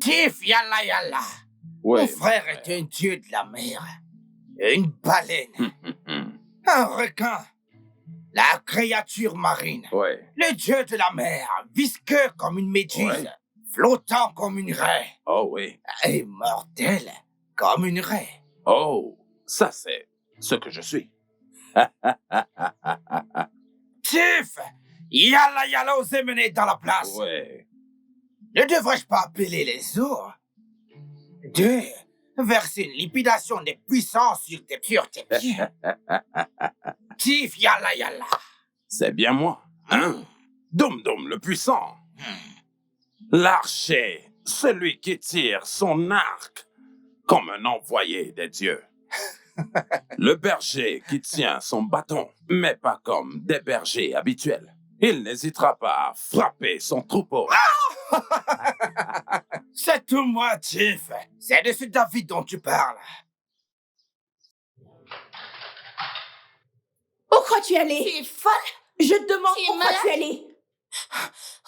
Tif, yalla yalla. Ouais, Mon frère est un dieu de la mer. Une baleine. Un requin. La créature marine. Ouais. Le dieu de la mer, visqueux comme une méduse. Ouais. Flottant comme une raie. Oh oui. Et mortel comme une raie. Oh, ça c'est ce que je suis. Tif, yalla yalla osé mener dans la place. Ouais. Ne devrais-je pas appeler les eaux? 2. Verser une liquidation des puissances sur tes pieds. Tif, yalla yalla. C'est bien moi, hein? Dum Dum le puissant. L'archer, celui qui tire son arc comme un envoyé des dieux. Le berger qui tient son bâton, mais pas comme des bergers habituels. Il n'hésitera pas à frapper son troupeau. C'est tout moi, Tif. C'est de ce David dont tu parles. Où crois-tu aller? Tu es folle? Je te demande Tu es où crois-tu aller?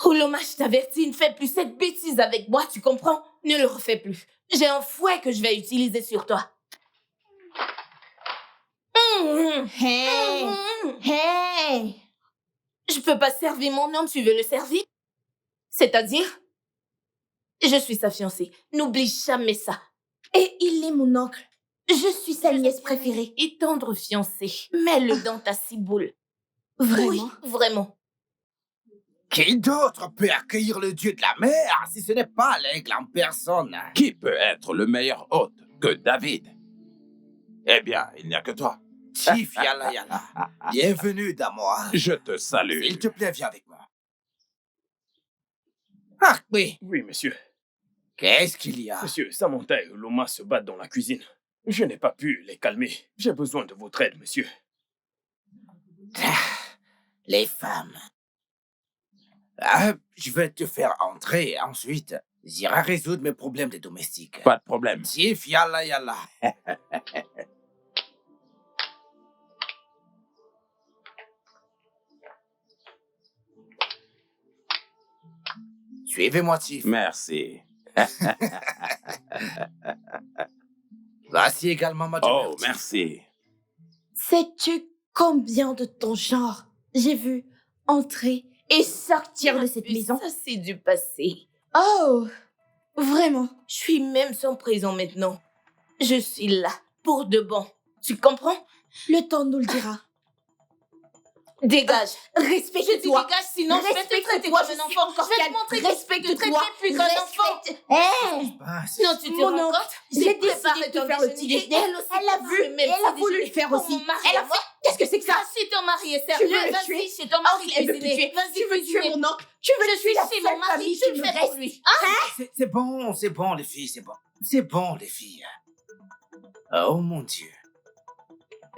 Ouloma, je t'avertis, ne fais plus cette bêtise avec moi, tu comprends? Ne le refais plus. J'ai un fouet que je vais utiliser sur toi. Hey! Hey! Je peux pas servir mon homme, tu veux le servir? C'est-à-dire? Je suis sa fiancée. N'oublie jamais ça. Et il est mon oncle. Je suis sa nièce préférée. Et tendre fiancée. Mets-le dans ta ciboule. Vraiment? Oui, vraiment. Qui d'autre peut accueillir le dieu de la mer si ce n'est pas l'aigle en personne? Qui peut être le meilleur hôte que David? Eh bien, il n'y a que toi. Tif, yalla yalla. Bienvenue dans moi. Je te salue. S'il te plaît, viens avec moi. Ah oui, Oui, monsieur. qu'est-ce qu'il y a? Monsieur, Samantha et Loma se battent dans la cuisine. Je n'ai pas pu les calmer. J'ai besoin de votre aide, monsieur. Les femmes. Je vais te faire entrer et ensuite, j'irai résoudre mes problèmes des domestiques. Pas de problème. Tif, yalla yalla. Suivez-moi, Tif. Merci. Voici également ma Oh, demeure, Tif. merci. Sais-tu combien de ton genre j'ai vu entrer et sortir de cette maison? Ça, c'est du passé. Oh! Vraiment? Je suis même sans présent maintenant. Je suis là, pour de bon. Tu comprends? Le temps nous le dira. Dégage. Je dis Respecte-toi. dégage, sinon je vais te traiter comme un enfant. Je vais te montrer que je te traiterai plus qu'un enfant. Hey! Non, tu te Mon rends oncle, compte? j'ai préparé décidé de ton faire le petit déjeuner. Elle aussi Elle a prépare vu, le même elle a petit voulu déjeuner le faire pour aussi. mon mari Elle et a moi. fait. Qu'est-ce que c'est que ça? Ah, si ton mari est Tu sérieux, veux le vas-y, tuer? chez ton mari Elle veut te cuisiner. tuer. Vas-y, Tu veux tuer cuisiner. mon oncle? Tu veux Je tuer la suis chez seule mon mari, famille tu qui le me fais pour reste. lui. C'est bon, les filles, c'est bon. C'est bon, les filles. Oh mon Dieu.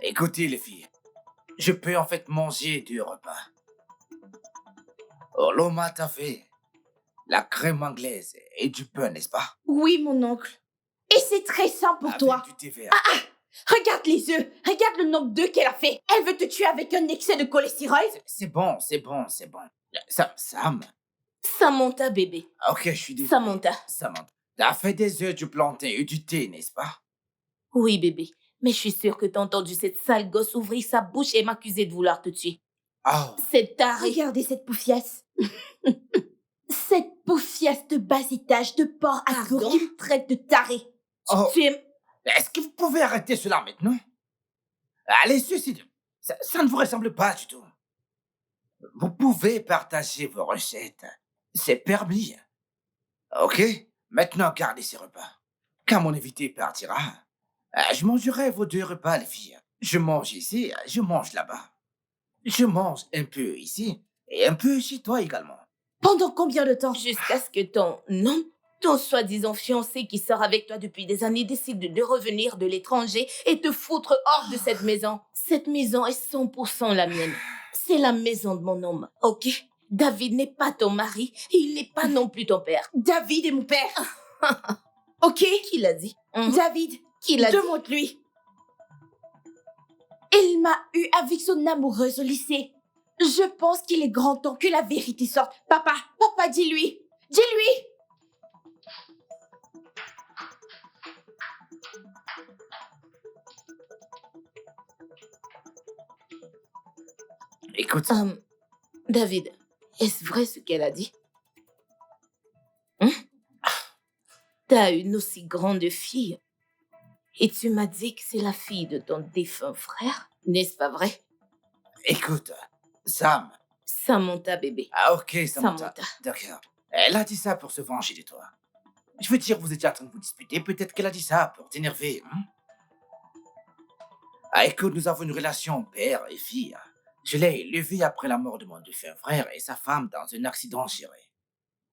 Écoutez, les filles. Je peux en fait manger 2 repas. Loma t'a fait la crème anglaise et du pain, n'est-ce pas? Oui, mon oncle. Et c'est très sain pour toi. Avec du thé vert. Regarde les œufs. Regarde le nombre d'œufs qu'elle a fait. Elle veut te tuer avec un excès de cholestérol. C'est bon. Sam. Samantha, bébé. Ok, je suis désolé. Samantha. Samantha. T'as fait des œufs, du plantain et du thé, n'est-ce pas? Oui, bébé. Mais je suis sûre que t'as entendu cette sale gosse ouvrir sa bouche et m'accuser de vouloir te tuer. Oh. C'est taré. Regardez cette poufiasse. Cette poufiasse de bas étage de porc à Pardon? qui me traite de taré. Oh. Tu es... Est-ce que vous pouvez arrêter cela maintenant? Allez, suicide. Ça ne vous ressemble pas du tout. Vous pouvez partager vos recettes. C'est permis. Ok? Maintenant, gardez ces repas. Quand mon invité partira, je mangerai vos 2 repas, les filles. Je mange ici, je mange là-bas. Je mange un peu ici et un peu chez toi également. Pendant combien de temps? Jusqu'à ce que ton soi-disant fiancé qui sort avec toi depuis des années décide de revenir de l'étranger et te foutre hors de cette maison. Cette maison est 100% la mienne. C'est la maison de mon homme, ok? David n'est pas ton mari et il n'est pas non plus ton père. David est mon père. Ok? Qui l'a dit? David, Qui l'a dit? demande-lui. Il m'a eu avec son amoureuse au lycée. Je pense qu'il est grand temps que la vérité sorte. Papa, dis-lui. Dis-lui. Écoute, David, est-ce vrai ce qu'elle a dit? Hein? T'as une aussi grande fille. Et tu m'as dit que c'est la fille de ton défunt frère, n'est-ce pas vrai? écoute, Sam. Samantha, bébé. Ah, ok, Samantha. Samantha. D'accord. Elle a dit ça pour se venger de toi. Je veux dire, vous étiez en train de vous disputer, peut-être qu'elle a dit ça pour t'énerver, hein? Ah, écoute, nous avons une relation père et fille. Je l'ai élevée après la mort de mon défunt frère et sa femme dans un accident géré.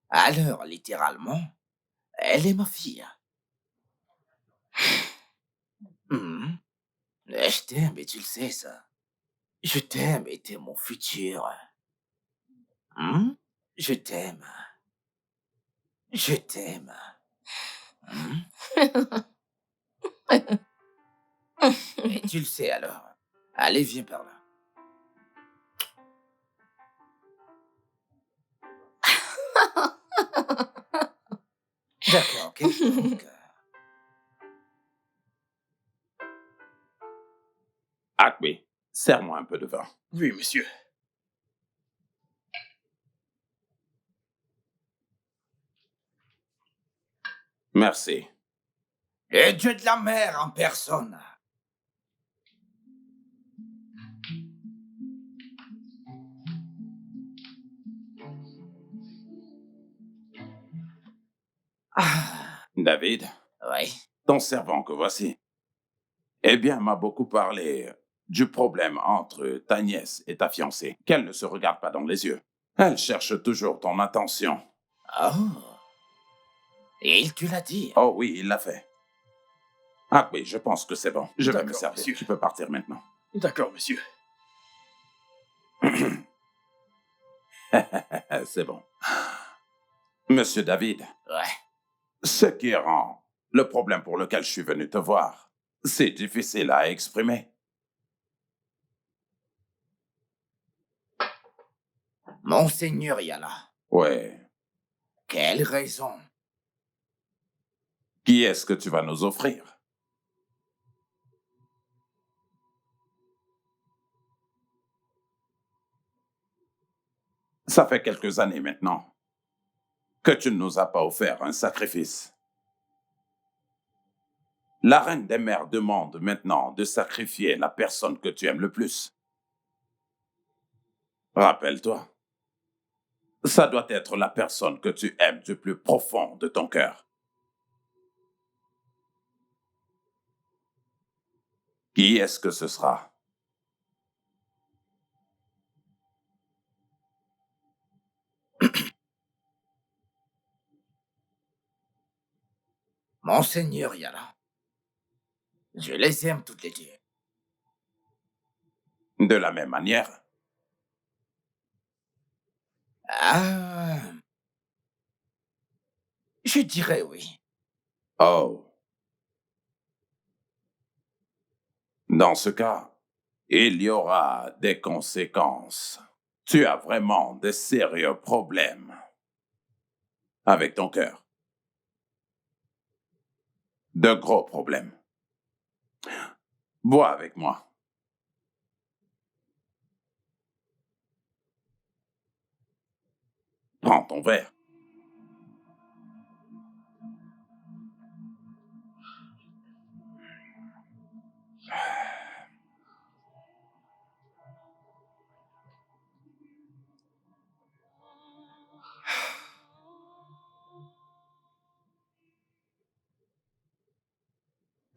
Alors, littéralement, elle est ma fille. Mhm. Je t'aime et tu le sais, ça. Je t'aime et t'es mon futur. Hmm? Je t'aime. Je t'aime. Hmm? Et tu le sais alors. Allez, viens par là. D'accord, ok. Donc, Akbe, serre-moi un peu de vin. Oui, monsieur. Merci. le dieu de la mer en personne. Ah, David, oui. ton servant que voici, eh bien, m'a beaucoup parlé du problème entre ta nièce et ta fiancée, qu'elle ne se regarde pas dans les yeux. Elle cherche toujours ton attention. Oh. Et il te l'a dit. Oh oui, il l'a fait. Akbe, je pense que c'est bon. Je vais me D'accord, servir. monsieur. Tu peux partir maintenant. D'accord, monsieur. C'est bon. Monsieur David, Ouais. ce qui rend le problème pour lequel je suis venu te voir, c'est difficile à exprimer. Monseigneur Yala. Ouais. Quelle raison. Qui est-ce que tu vas nous offrir? Ça fait quelques années maintenant que tu ne nous as pas offert un sacrifice. La reine des mers demande maintenant de sacrifier la personne que tu aimes le plus. Rappelle-toi, ça doit être la personne que tu aimes du plus profond de ton cœur. Qui est-ce que ce sera? Monseigneur Yala. Je les aime toutes les deux. De la même manière, Ah. Je dirais oui. oh, dans ce cas, il y aura des conséquences. Tu as vraiment de sérieux problèmes avec ton cœur. De gros problèmes. Bois avec moi. Prends ton verre.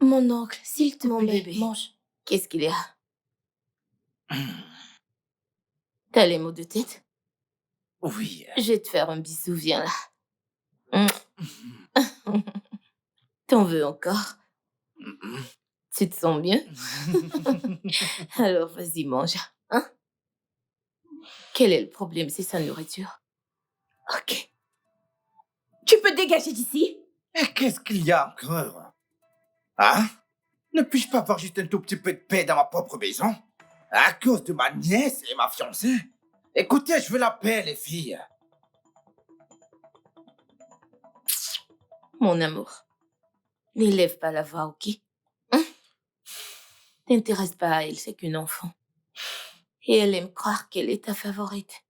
Mon oncle, s'il te Mon plaît, bébé. mange. Qu'est-ce qu'il y a? T'as les maux de tête? Oui. Je vais te faire un bisou, viens là. T'en veux encore? Tu te sens bien? Alors vas-y, mange. Hein? Quel est le problème? C'est sa nourriture. Ok. Tu peux dégager d'ici? Mais qu'est-ce qu'il y a encore? Hein? Ne puis-je pas avoir juste un tout petit peu de paix dans ma propre maison? À cause de ma nièce et ma fiancée? Écoutez, je veux la paix, les filles. Mon amour, n'élève pas la voix, ok? Hein? T'intéresses pas à elle, c'est qu'une enfant. Et elle aime croire qu'elle est ta favorite.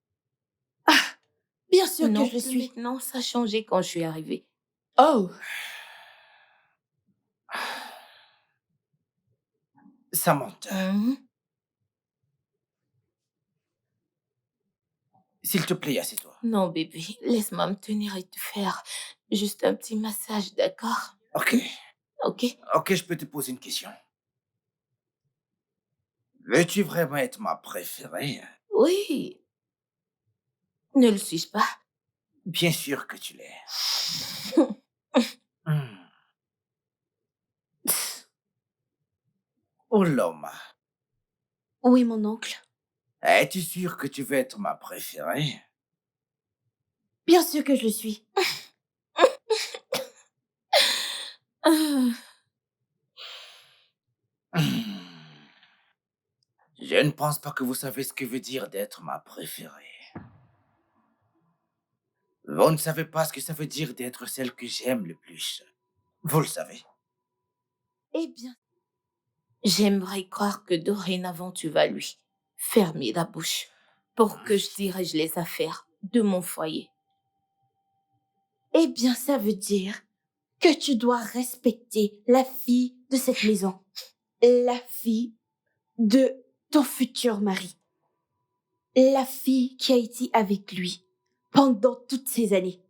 Bien sûr Non, que je le suis. maintenant, ça a changé quand je suis arrivée. Oh, Samantha, Mhm. s'il te plaît, assieds-toi. Non, bébé, laisse-moi me tenir et te faire juste un petit massage, d'accord? Ok, Ok? ok, je peux te poser une question. Veux-tu vraiment être ma préférée? Oui. Ne le suis-je pas? Bien sûr que tu l'es. Hmm. Oh l'homme, oui, mon oncle. es-tu sûr que tu veux être ma préférée? Bien sûr que je le suis. Ah, Hmm. Je ne pense pas que vous savez ce que veut dire d'être ma préférée. Vous ne savez pas ce que ça veut dire d'être celle que j'aime le plus. Vous le savez. Eh bien, j'aimerais croire que dorénavant tu vas lui fermer la bouche pour que je dirige les affaires de mon foyer. eh bien, ça veut dire que tu dois respecter la fille de cette maison. La fille de ton futur mari. La fille qui a été avec lui pendant toutes ces années.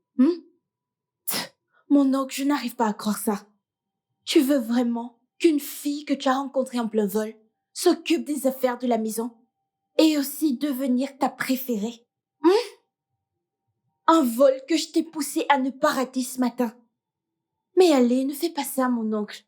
Mon oncle, je n'arrive pas à croire ça. Tu veux vraiment qu'une fille que tu as rencontrée en plein vol s'occupe des affaires de la maison et aussi devenir ta préférée? Un vol que je t'ai poussé à ne pas rater ce matin. Mais allez, ne fais pas ça, mon oncle.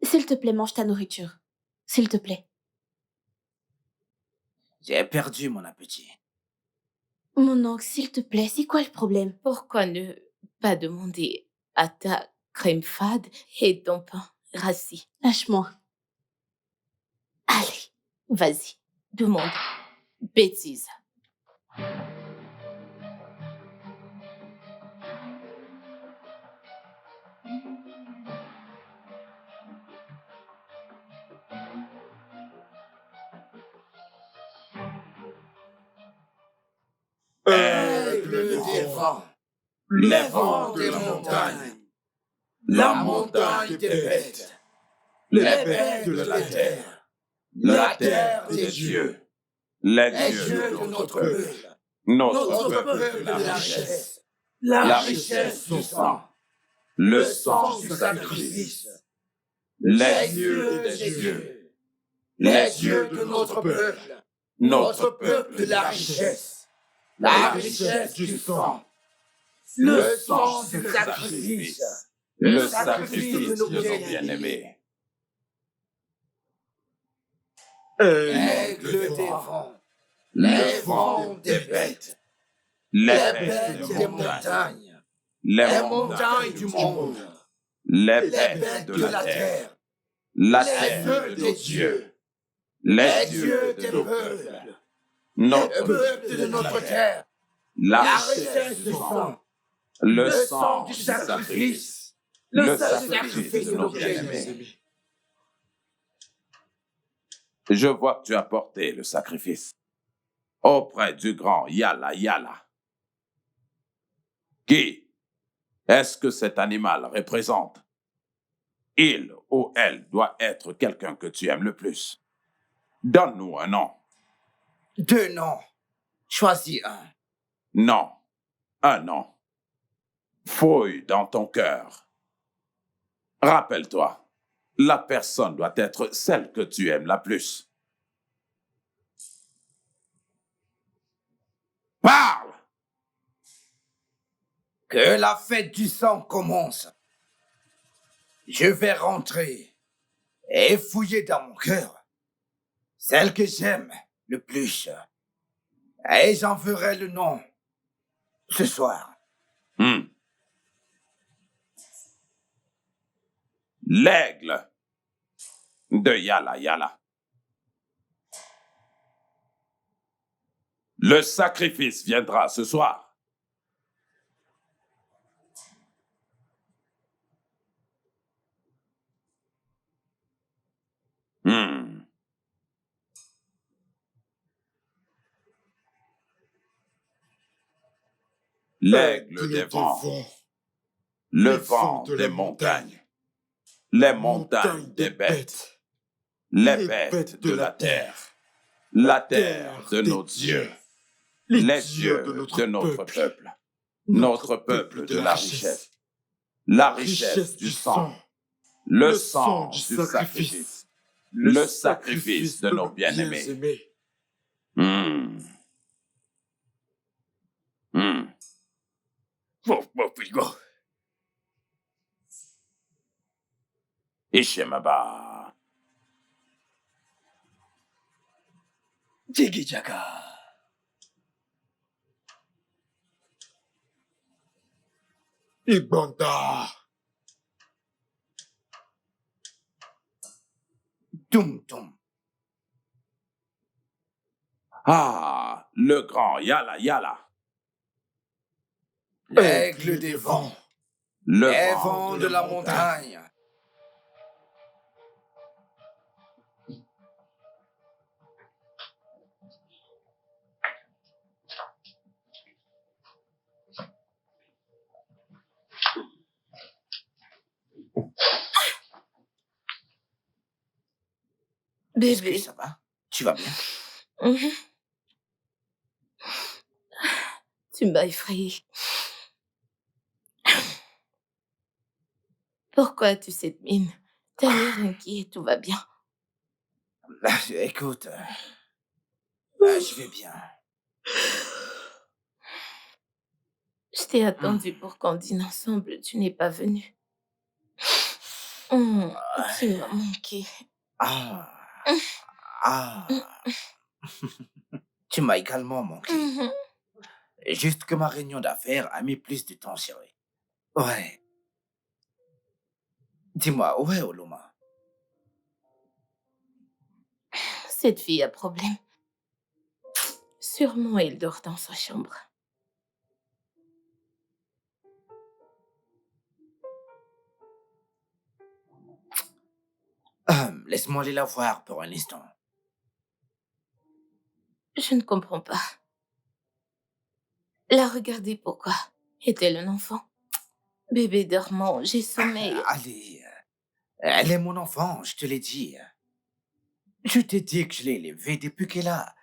S'il te plaît, mange ta nourriture. S'il te plaît. J'ai perdu mon appétit. Mon oncle, s'il te plaît, c'est quoi le problème? Pourquoi ne pas demander à ta crème fade et ton pain rassis? Lâche-moi. Allez, vas-y, demande. Bêtise. Aigle des vents, les vents des montagnes, la montagne des bêtes, les bêtes de la terre des dieux, Les les dieux, dieux de notre peuple, notre notre peuple, peuple de la la richesse, richesse, la richesse du sang, le le sang sang du sacrifice, les les dieux dieux des des dieux, dieux, les dieux de notre peuple, notre peuple de la richesse, la richesse du sang, le sang du sacrifice, le sacrifice de nos bien-aimés. aigle des vents, les vents des bêtes, Les les bêtes bêtes des montagnes, les les montagnes montagnes du monde, les les bêtes bêtes de de la la terre, terre, la les terre dieux de des nos dieux, dieux, les les dieux dieux de des nos peuples, peuples, le notre peuple de notre terre, la la richesse richesse du du sang, sang, le le sang sang du du sacrifice, sacrifice, le le sacrifice sacrifice de de nos nos bien-aimés. bien-aimés. Je vois que tu as porté le sacrifice auprès du grand Yala Yala. Qui est-ce que cet animal représente? Il ou elle doit être quelqu'un que tu aimes le plus. Donne-nous un nom. Deux noms, choisis un. Non, un nom. Fouille dans ton cœur. Rappelle-toi, la personne doit être celle que tu aimes la plus. Parle! Que la fête du sang commence. Je vais rentrer et fouiller dans mon cœur celle que j'aime le plus. Et j'en ferai le nom ce soir. L'aigle de Yala Yala. Le sacrifice viendra ce soir. Hmm. L'aigle des vents, le vent des montagnes, les montagnes des bêtes, les bêtes de la terre de nos dieux, les dieux de notre peuple de la richesse, la richesse du sang, le sang du sacrifice, le sacrifice de nos bien-aimés. Hmm. Hmm. Bon, frigo. Ishemaba. Jiggy Jaga. Igbanda. Toum toum. Ah, le grand Yala Yala. L'aigle des vents, Le les vent vents de la montagne. Est-ce que Bébé. ça va? Tu vas bien? Mhm. Tu m'as effrayée. Pourquoi as-tu cette mine? T'as l'air inquiet, tout va bien. Écoute, je vais bien. Je t'ai attendu pour qu'on dîne ensemble, tu n'es pas venu. Tu m'as manqué. Ah, ah. Tu m'as également manqué. Mhm. Juste que ma réunion d'affaires a mis plus de temps, chérie. Ouais. Dis-moi, où est Oloma? Cette fille a problème. Sûrement, elle dort dans sa chambre. Laisse-moi aller la voir pour un instant. Je ne comprends pas. La regarder, pourquoi? Est-elle un enfant? Bébé dormant, j'ai sommeil. Allez, elle est mon enfant, je te l'ai dit. Je t'ai dit que je l'ai élevée depuis qu'elle a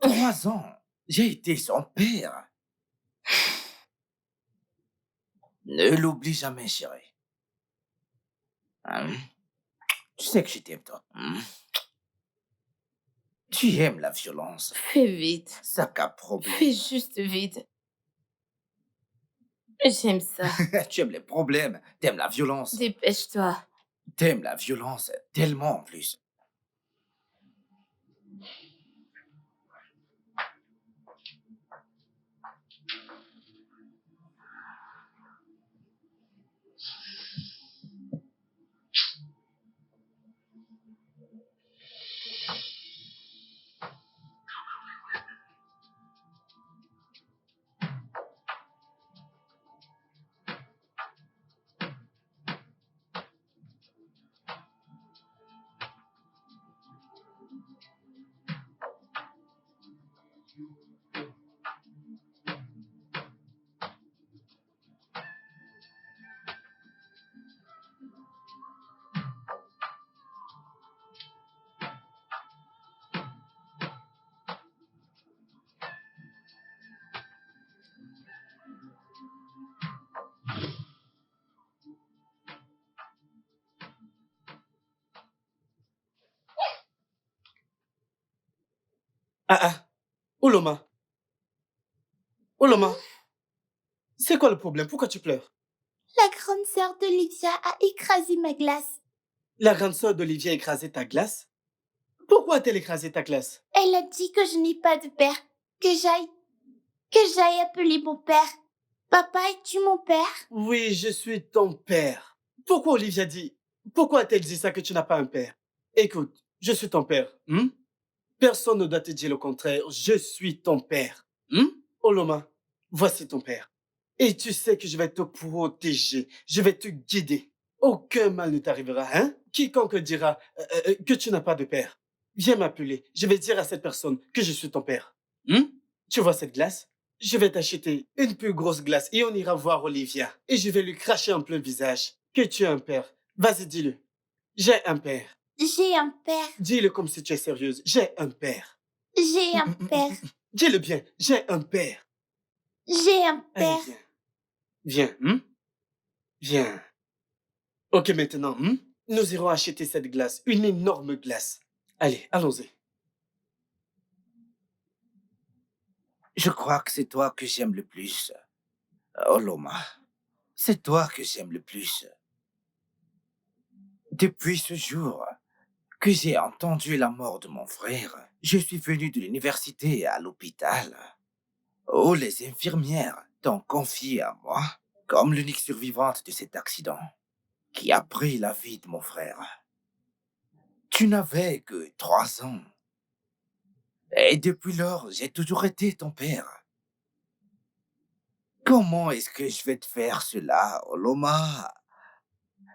3 ans. J'ai été son père. Ne l'oublie jamais, chérie. Hein? Tu sais que je t'aime, toi. Hein? Tu aimes la violence. Fais vite. Ça qu'a problème. Fais juste vite. J'aime ça. Tu aimes les problèmes. T'aimes la violence. Dépêche-toi. T'aimes la violence tellement en plus. Oloma. Oloma. C'est quoi le problème? Pourquoi tu pleures? La grande sœur d'Olivia a écrasé ma glace. La grande sœur d'Olivia a écrasé ta glace? Pourquoi a-t-elle écrasé ta glace? Elle a dit que je n'ai pas de père, que j'aille appeler mon père. Papa, es-tu mon père? Oui, je suis ton père. Pourquoi Pourquoi a-t-elle dit ça que tu n'as pas un père? Écoute, je suis ton père. Personne ne doit te dire le contraire. Je suis ton père. Oloma, voici ton père. Et tu sais que je vais te protéger. Je vais te guider. Aucun mal ne t'arrivera, hein? Quiconque dira que tu n'as pas de père, viens m'appeler. Je vais dire à cette personne que je suis ton père. Tu vois cette glace? Je vais t'acheter une plus grosse glace et on ira voir Olivia. Et je vais lui cracher en plein visage que tu as un père. Vas-y, dis-le. J'ai un père. J'ai un père. Dis-le comme si tu es sérieuse. J'ai un père. J'ai un père. Dis-le bien. J'ai un père. J'ai un Allez, père. viens. Viens. Viens. Ok, maintenant, nous irons acheter cette glace. Une énorme glace. Allez, allons-y. Je crois que c'est toi que j'aime le plus. Oloma, c'est toi que j'aime le plus. Depuis ce jour que j'ai entendu la mort de mon frère, je suis venu de l'université à l'hôpital, où les infirmières t'ont confié à moi comme l'unique survivante de cet accident qui a pris la vie de mon frère. Tu n'avais que 3 ans. Et depuis lors, j'ai toujours été ton père. Comment est-ce que je vais te faire cela, Oloma?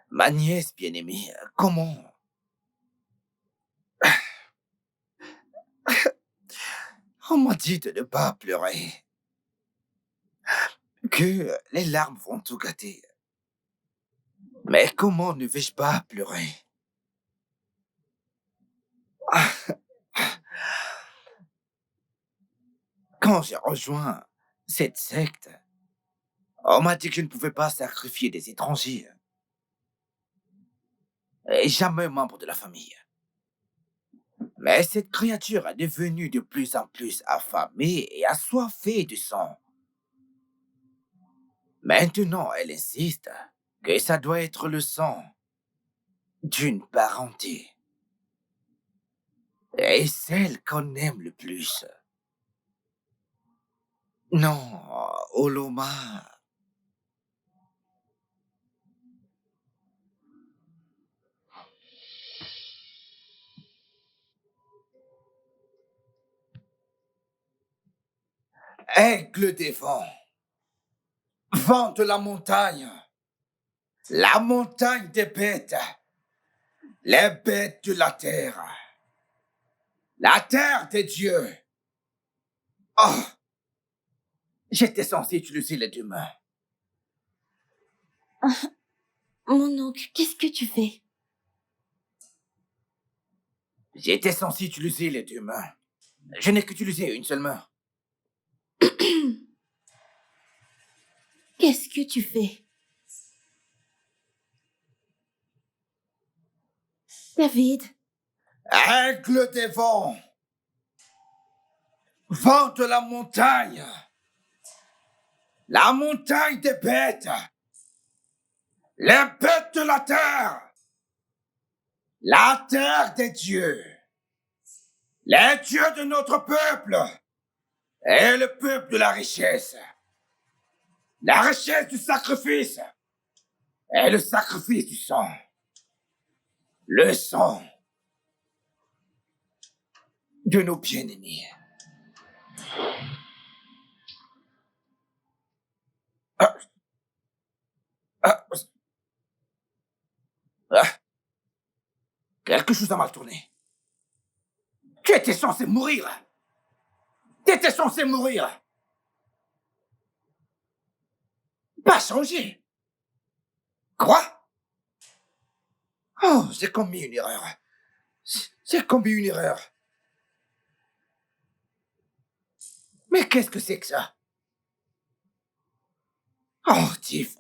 Ma nièce bien-aimée, comment? On m'a dit de ne pas pleurer. Que les larmes vont tout gâter. Mais comment ne vais-je pas pleurer? Quand j'ai rejoint cette secte, on m'a dit que je ne pouvais pas sacrifier des étrangers. Et jamais membre de la famille. Mais cette créature est devenue de plus en plus affamée et assoiffée de sang. Maintenant, elle insiste que ça doit être le sang d'une parenté. Et celle qu'on aime le plus. Non, Oloma. Aigle des vents. Vent de la montagne des bêtes, les bêtes de la terre des dieux. Oh, j'étais censé utiliser les deux mains. Mon oncle, qu'est-ce que tu fais? J'étais censé utiliser les deux mains. Je n'ai qu'utilisé une seule main. Qu'est-ce que tu fais? David, Aigle des vents, vent de la montagne des bêtes, les bêtes de la terre des dieux, les dieux de notre peuple et le peuple de la richesse du sacrifice et le sacrifice du sang, le sang de nos bien-aimés. Ah. Ah. Ah. Quelque chose a mal tourné. Tu étais censé mourir. T'étais censé mourir. Pas changer. Quoi? Oh, j'ai commis une erreur. J'ai commis une erreur. Mais qu'est-ce que c'est que ça? Oh, Tiff.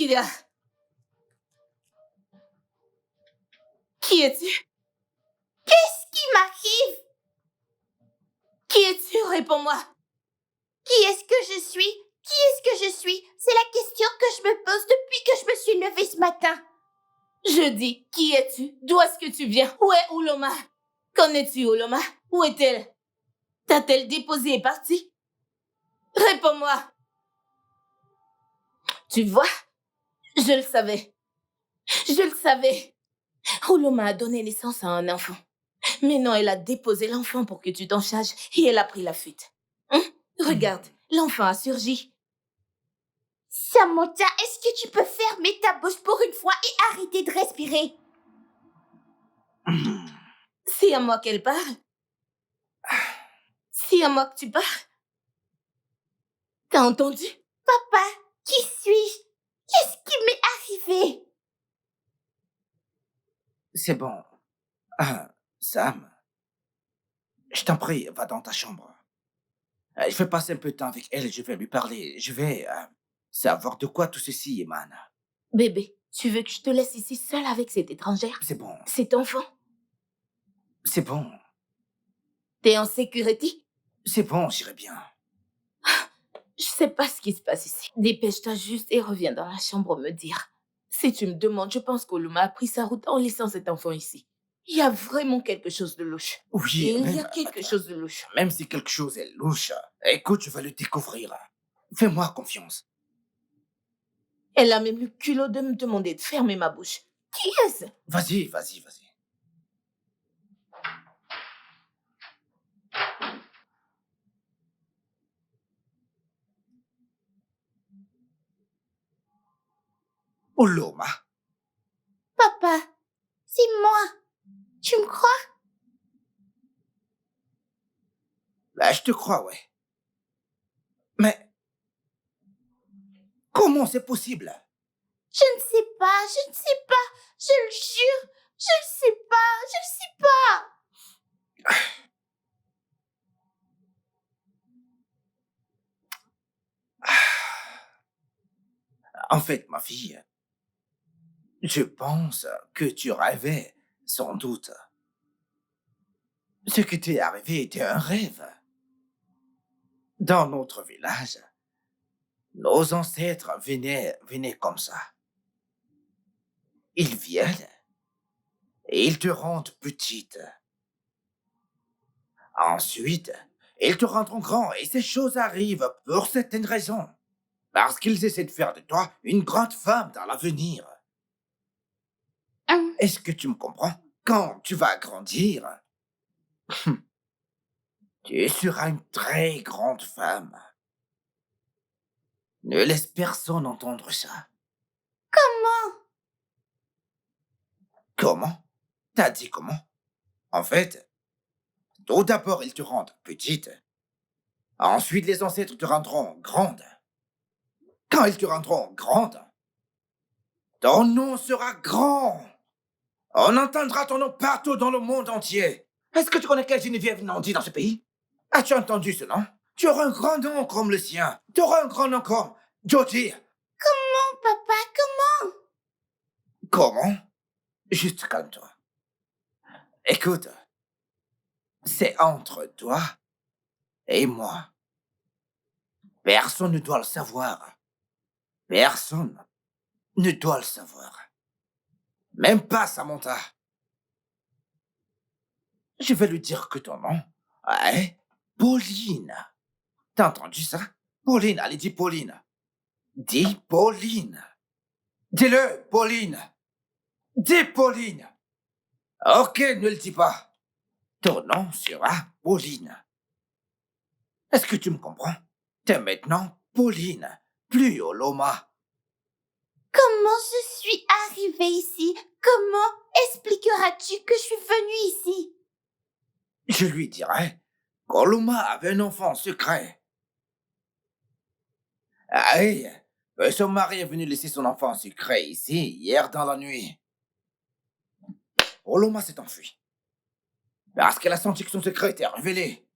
qu'il y a? Qui es-tu? Qu'est-ce qui m'arrive? Qui es-tu? Réponds-moi. Qui est-ce que je suis? Qui est-ce que je suis? C'est la question que je me pose depuis que je me suis levée ce matin. Je dis, qui es-tu? D'où est-ce que tu viens? Où est Ouloma? Qu'en es-tu, Ouloma? Où est-elle? T'a-t-elle déposé et partie? Réponds-moi. Tu vois? Je le savais. Je le savais. Ouloma a donné naissance à un enfant. Mais non, elle a déposé l'enfant pour que tu t'en charges et elle a pris la fuite. Regarde, l'enfant a surgi. Samantha, est-ce que tu peux fermer ta bouche pour une fois et arrêter de respirer? C'est à moi qu'elle parle. C'est à moi que tu parles. T'as entendu? Papa, qui suis-je? Qu'est-ce qui m'est arrivé? C'est bon. Sam, je t'en prie, va dans ta chambre. Je vais passer un peu de temps avec elle, je vais lui parler. Je vais savoir de quoi tout ceci émane. Bébé, tu veux que je te laisse ici seule avec cette étrangère? C'est bon, Cet enfant? c'est bon, T'es en sécurité? c'est bon, j'irai bien. Je sais pas ce qui se passe ici. Dépêche-toi juste et reviens dans la chambre me dire. Si tu me demandes, je pense qu'Oluma a pris sa route en laissant cet enfant ici. Il y a vraiment quelque chose de louche. Oui, Et il y même, a quelque chose de louche. même si quelque chose est louche, écoute, je vais le découvrir. Fais-moi confiance. Elle a même le culot de me demander de fermer ma bouche. Qui est-ce? Vas-y, vas-y, vas-y. Oloma, Papa, c'est moi. Tu me crois? je te crois, ouais. Mais comment c'est possible? Je ne sais pas, je ne sais pas. Je le jure, je ne sais pas, je ne sais pas. En fait, ma fille, je pense que tu rêvais, sans doute. Ce qui t'est arrivé était un rêve. Dans notre village, nos ancêtres venaient comme ça. Ils viennent et ils te rendent petite. Ensuite, ils te rendront grand et ces choses arrivent pour certaines raisons. Parce qu'ils essaient de faire de toi une grande femme dans l'avenir. Est-ce que tu me comprends? Quand tu vas grandir, tu seras une très grande femme. Ne laisse personne entendre ça. Comment? T'as dit comment? En fait, tout d'abord ils te rendent petite. Ensuite les ancêtres te rendront grande. Quand ils te rendront grande, ton nom sera grand. On entendra ton nom partout dans le monde entier. Est-ce que tu connais quelle Geneviève Nandi dans ce pays? As-tu entendu ce nom? Tu auras un grand nom comme le sien. Tu auras un grand nom comme Jody. Oh, papa, Comment? Juste calme-toi. Écoute, c'est entre toi et moi. Personne ne doit le savoir. Personne ne doit le savoir. Même pas Samantha. Je vais lui dire que ton nom est Pauline. T'as entendu ça? Pauline, allez, dis Pauline. Dis Pauline. Dis-le, Pauline. Dis Pauline. Ok, ne le dis pas. Ton nom sera Pauline. Est-ce que tu me comprends? T'es maintenant Pauline, plus Oloma. comment je suis arrivée ici? Comment expliqueras-tu que je suis venue ici? Je lui dirai qu'Oloma avait un enfant secret. Aïe, son mari est venu laisser son enfant secret ici hier dans la nuit. Oloma s'est enfuie. Parce qu'elle a senti que son secret était révélé.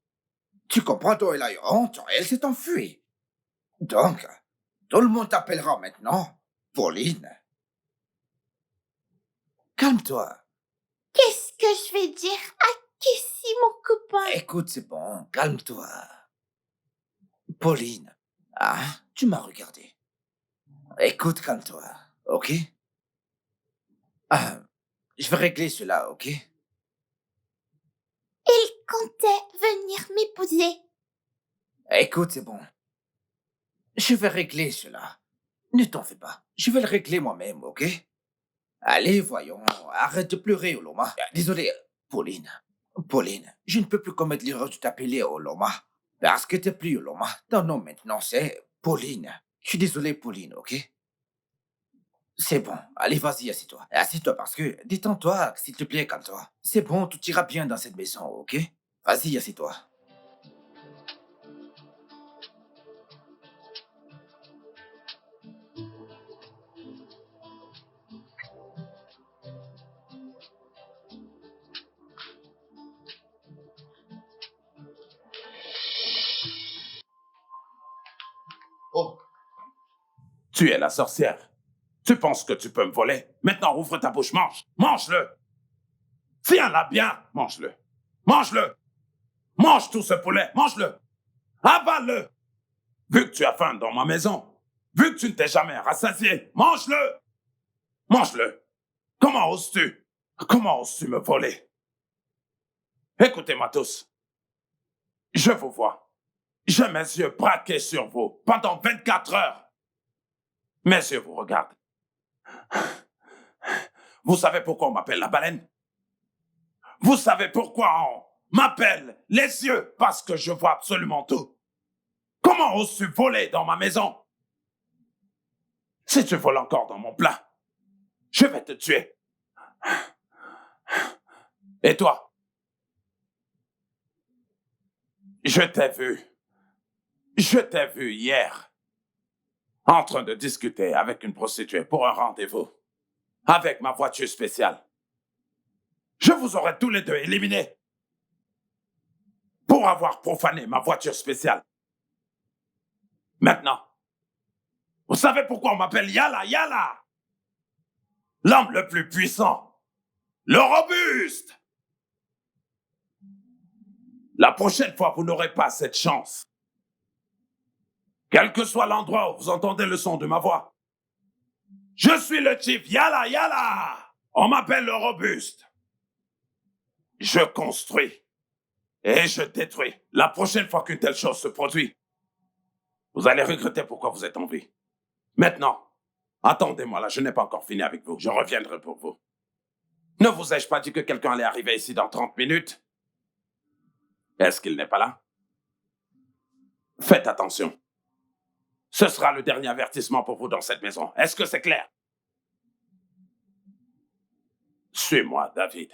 Tu comprends, toi, elle a eu honte, elle s'est enfuie. Donc, tout le monde t'appellera maintenant Pauline. Calme-toi. Qu'est-ce que je vais dire à Kessie, mon copain? Écoute, c'est bon, calme-toi. Pauline. Ah, tu m'as regardé. Écoute, calme-toi, ok? Ah, je vais régler cela, ok? Il comptait venir m'épouser. Écoute, c'est bon. Je vais régler cela. Ne t'en fais pas. Je vais le régler moi-même, ok? Allez, voyons. Arrête de pleurer, Oloma. Désolé, Pauline. Pauline, je ne peux plus commettre l'erreur de t'appeler Oloma. Parce que t'es plus Oloma. Ton nom maintenant, c'est Pauline. Je suis désolé, Pauline, ok? C'est bon. Allez, vas-y, assieds-toi. Assieds-toi parce que... Détends-toi, s'il te plaît, calme-toi. C'est bon, tout ira bien dans cette maison, ok? Vas-y, assieds-toi. Tu es la sorcière. Tu penses que tu peux me voler? Maintenant, ouvre ta bouche, mange. Mange-le. Tiens-la bien. Mange-le. Mange-le. Mange tout ce poulet. Mange-le. Avale-le. Vu que tu as faim dans ma maison, vu que tu ne t'es jamais rassasié, mange-le. Mange-le. Comment oses-tu? Comment oses-tu me voler? Écoutez-moi tous. Je vous vois. J'ai mes yeux braqués sur vous pendant 24 heures. Mes yeux vous regardent. Vous savez pourquoi on m'appelle la baleine? Vous savez pourquoi on m'appelle les yeux? Parce que je vois absolument tout. Comment oses-tu voler dans ma maison? Si tu voles encore dans mon plat, je vais te tuer. Et toi? Je t'ai vu hier en train de discuter avec une prostituée pour un rendez-vous avec ma voiture spéciale. Je vous aurais tous les deux éliminés pour avoir profané ma voiture spéciale. Maintenant, vous savez pourquoi on m'appelle Yala Yala? L'homme le plus puissant, le robuste. La prochaine fois, vous n'aurez pas cette chance. Quel que soit l'endroit où vous entendez le son de ma voix, je suis le chief Yala Yala. On m'appelle le robuste. Je construis et je détruis. La prochaine fois qu'une telle chose se produit, vous allez regretter pourquoi vous êtes en vie. Maintenant, attendez-moi là, je n'ai pas encore fini avec vous. Je reviendrai pour vous. Ne vous ai-je pas dit que quelqu'un allait arriver ici dans 30 minutes? Est-ce qu'il n'est pas là? Faites attention. Ce sera le dernier avertissement pour vous dans cette maison. Est-ce que c'est clair? Suis-moi, David.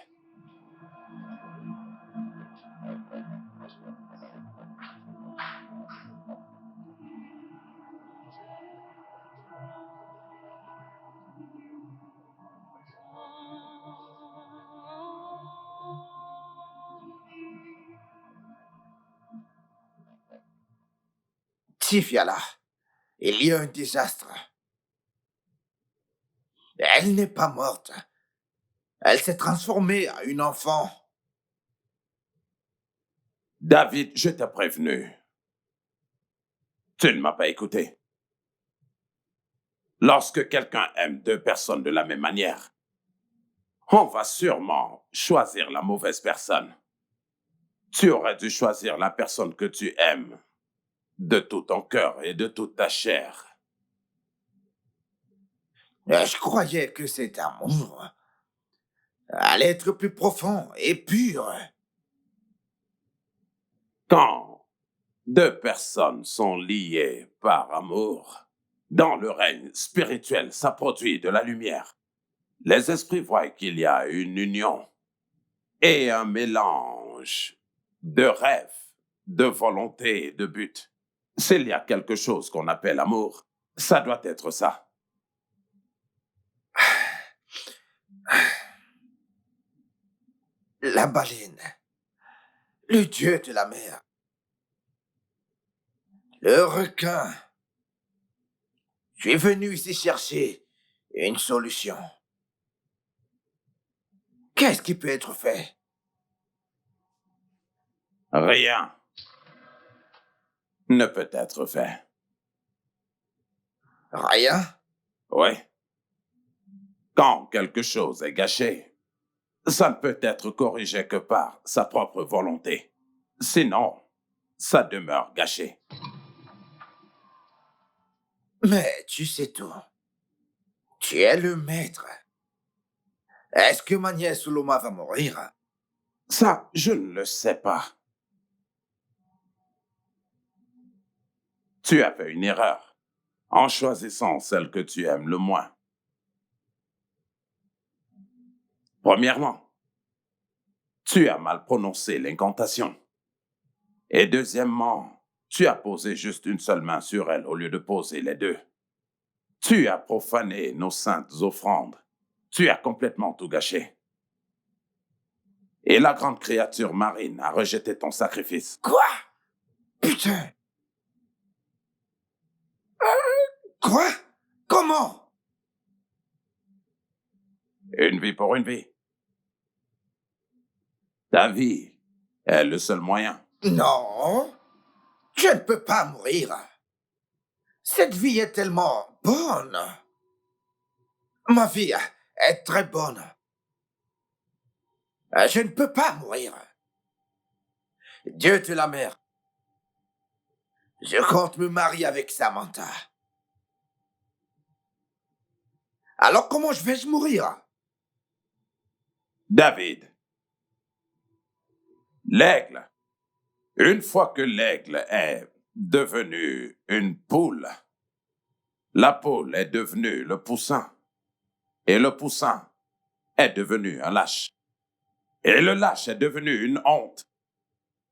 Chief Yala, il y a un désastre. Elle n'est pas morte. Elle s'est transformée en une enfant. David, je t'ai prévenu. Tu ne m'as pas écouté. Lorsque quelqu'un aime deux personnes de la même manière, on va sûrement choisir la mauvaise personne. Tu aurais dû choisir la personne que tu aimes de tout ton cœur et de toute ta chair. Je croyais que cet amour allait être plus profond et pur. Quand deux personnes sont liées par amour, dans le règne spirituel, ça produit de la lumière. Les esprits voient qu'il y a une union et un mélange de rêves, de volonté et de but. S'il y a quelque chose qu'on appelle amour, ça doit être ça. La baleine, le dieu de la mer, le requin. Je suis venu ici chercher Une solution. Qu'est-ce qui peut être fait? Rien ne peut être fait. Rien? Oui. Quand quelque chose est gâché, ça ne peut être corrigé que par sa propre volonté. Sinon, ça demeure gâché. Mais tu sais tout. Tu es le maître. Est-ce que ma nièce Ouloma va mourir? Ça, je ne le sais pas. Tu as fait une erreur en choisissant celle que tu aimes le moins. Premièrement, tu as mal prononcé l'incantation. Et deuxièmement, tu as posé juste une seule main sur elle au lieu de poser les deux. Tu as profané nos saintes offrandes. Tu as complètement tout gâché. Et la grande créature marine a rejeté ton sacrifice. Quoi? Putain! Quoi? Comment? Une vie pour une vie. Ta vie est le seul moyen. Non, je ne peux pas mourir. Cette vie est tellement bonne. Ma vie est très bonne. Je ne peux pas mourir. Dieu te la mère. Je compte me marier avec Samantha. Alors comment vais-je mourir? David, l'aigle, une fois que l'aigle est devenu une poule, la poule est devenue le poussin, et le poussin est devenu un lâche, et le lâche est devenu une honte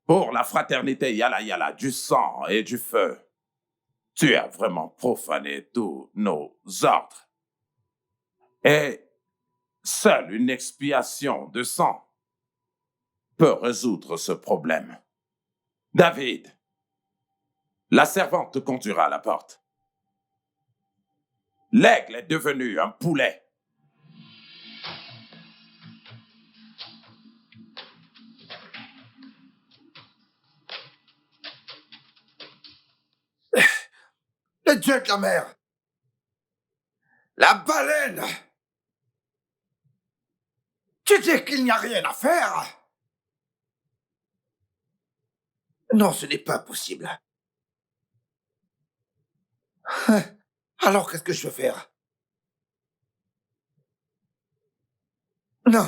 pour la fraternité yala yala du sang et du feu. Tu as vraiment profané tous nos ordres. Et seule une expiation de sang peut résoudre ce problème. David, la servante te conduira à la porte. L'aigle est devenu un poulet. Le Dieu de la mer. La baleine. Tu dis qu'il n'y a rien à faire? Non, ce n'est pas possible. Alors, qu'est-ce que je veux faire? Non.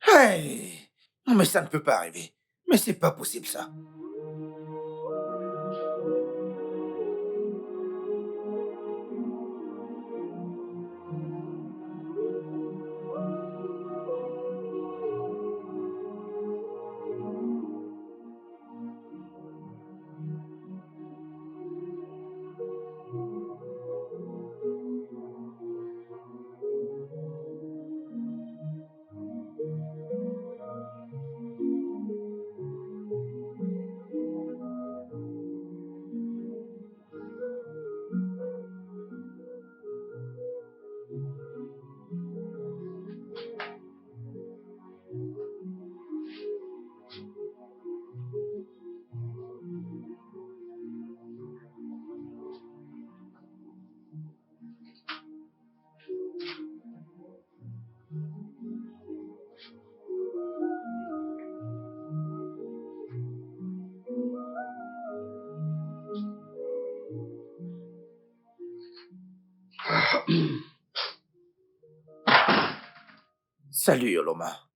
Hey! Non, mais ça ne peut pas arriver. Mais c'est pas possible, ça. Salut, Oloma.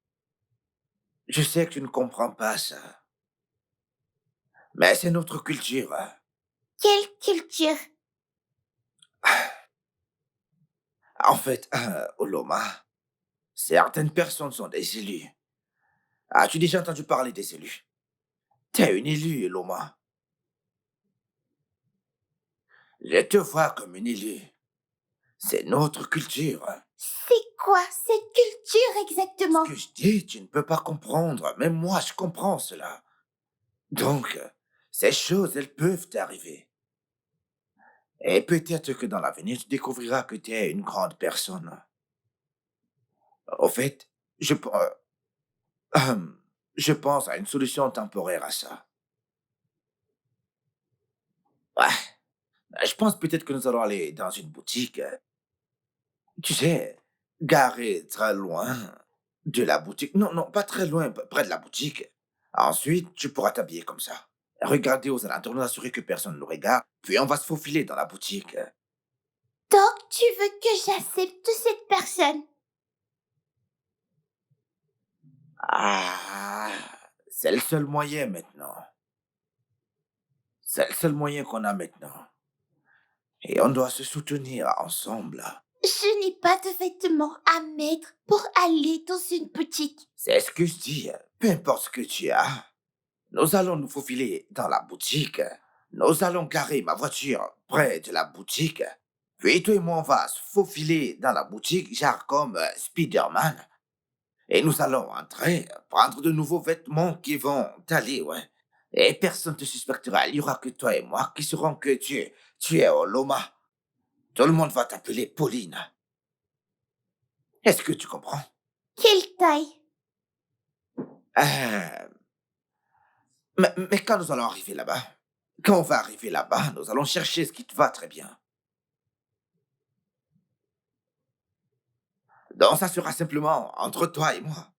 Je sais que tu ne comprends pas ça. Mais c'est notre culture. Quelle culture? En fait, Oloma, certaines personnes sont des élus. As-tu déjà entendu parler des élus? T'es une élue, Oloma. Je te vois comme une élue. C'est notre culture. C'est quoi cette culture exactement? Ce que je dis, tu ne peux pas comprendre. Même moi, je comprends cela. Donc, ces choses, elles peuvent t'arriver. Et peut-être que dans l'avenir, tu découvriras que tu es une grande personne. Au fait, je pense à une solution temporaire à ça. Ouais, je pense peut-être que nous allons aller dans une boutique, tu sais, garée très loin de la boutique. Non, non, pas très loin, près de la boutique. Ensuite, tu pourras t'habiller comme ça. Regarder aux alentours, nous assurer que personne ne nous regarde. Puis on va se faufiler dans la boutique. Donc, tu veux que j'accepte cette personne? Ah, c'est le seul moyen maintenant. C'est le seul moyen qu'on a maintenant. Et on doit se soutenir ensemble. Je n'ai pas de vêtements à mettre pour aller dans une boutique. C'est ce que je dis. Peu importe ce que tu as. Nous allons nous faufiler dans la boutique. Nous allons garer ma voiture près de la boutique. Puis toi et moi, on va se faufiler dans la boutique, genre comme Spider-Man. Et nous allons entrer, prendre de nouveaux vêtements qui vont t'aller, ouais. Et personne ne te suspectera. Il n'y aura que toi et moi qui sauront que tu es Oloma. Tout le monde va t'appeler Pauline. Est-ce que tu comprends? Quelle taille? Euh, mais quand nous allons arriver là-bas, quand on va arriver là-bas, nous allons chercher ce qui te va très bien. Donc ça sera simplement entre toi et moi.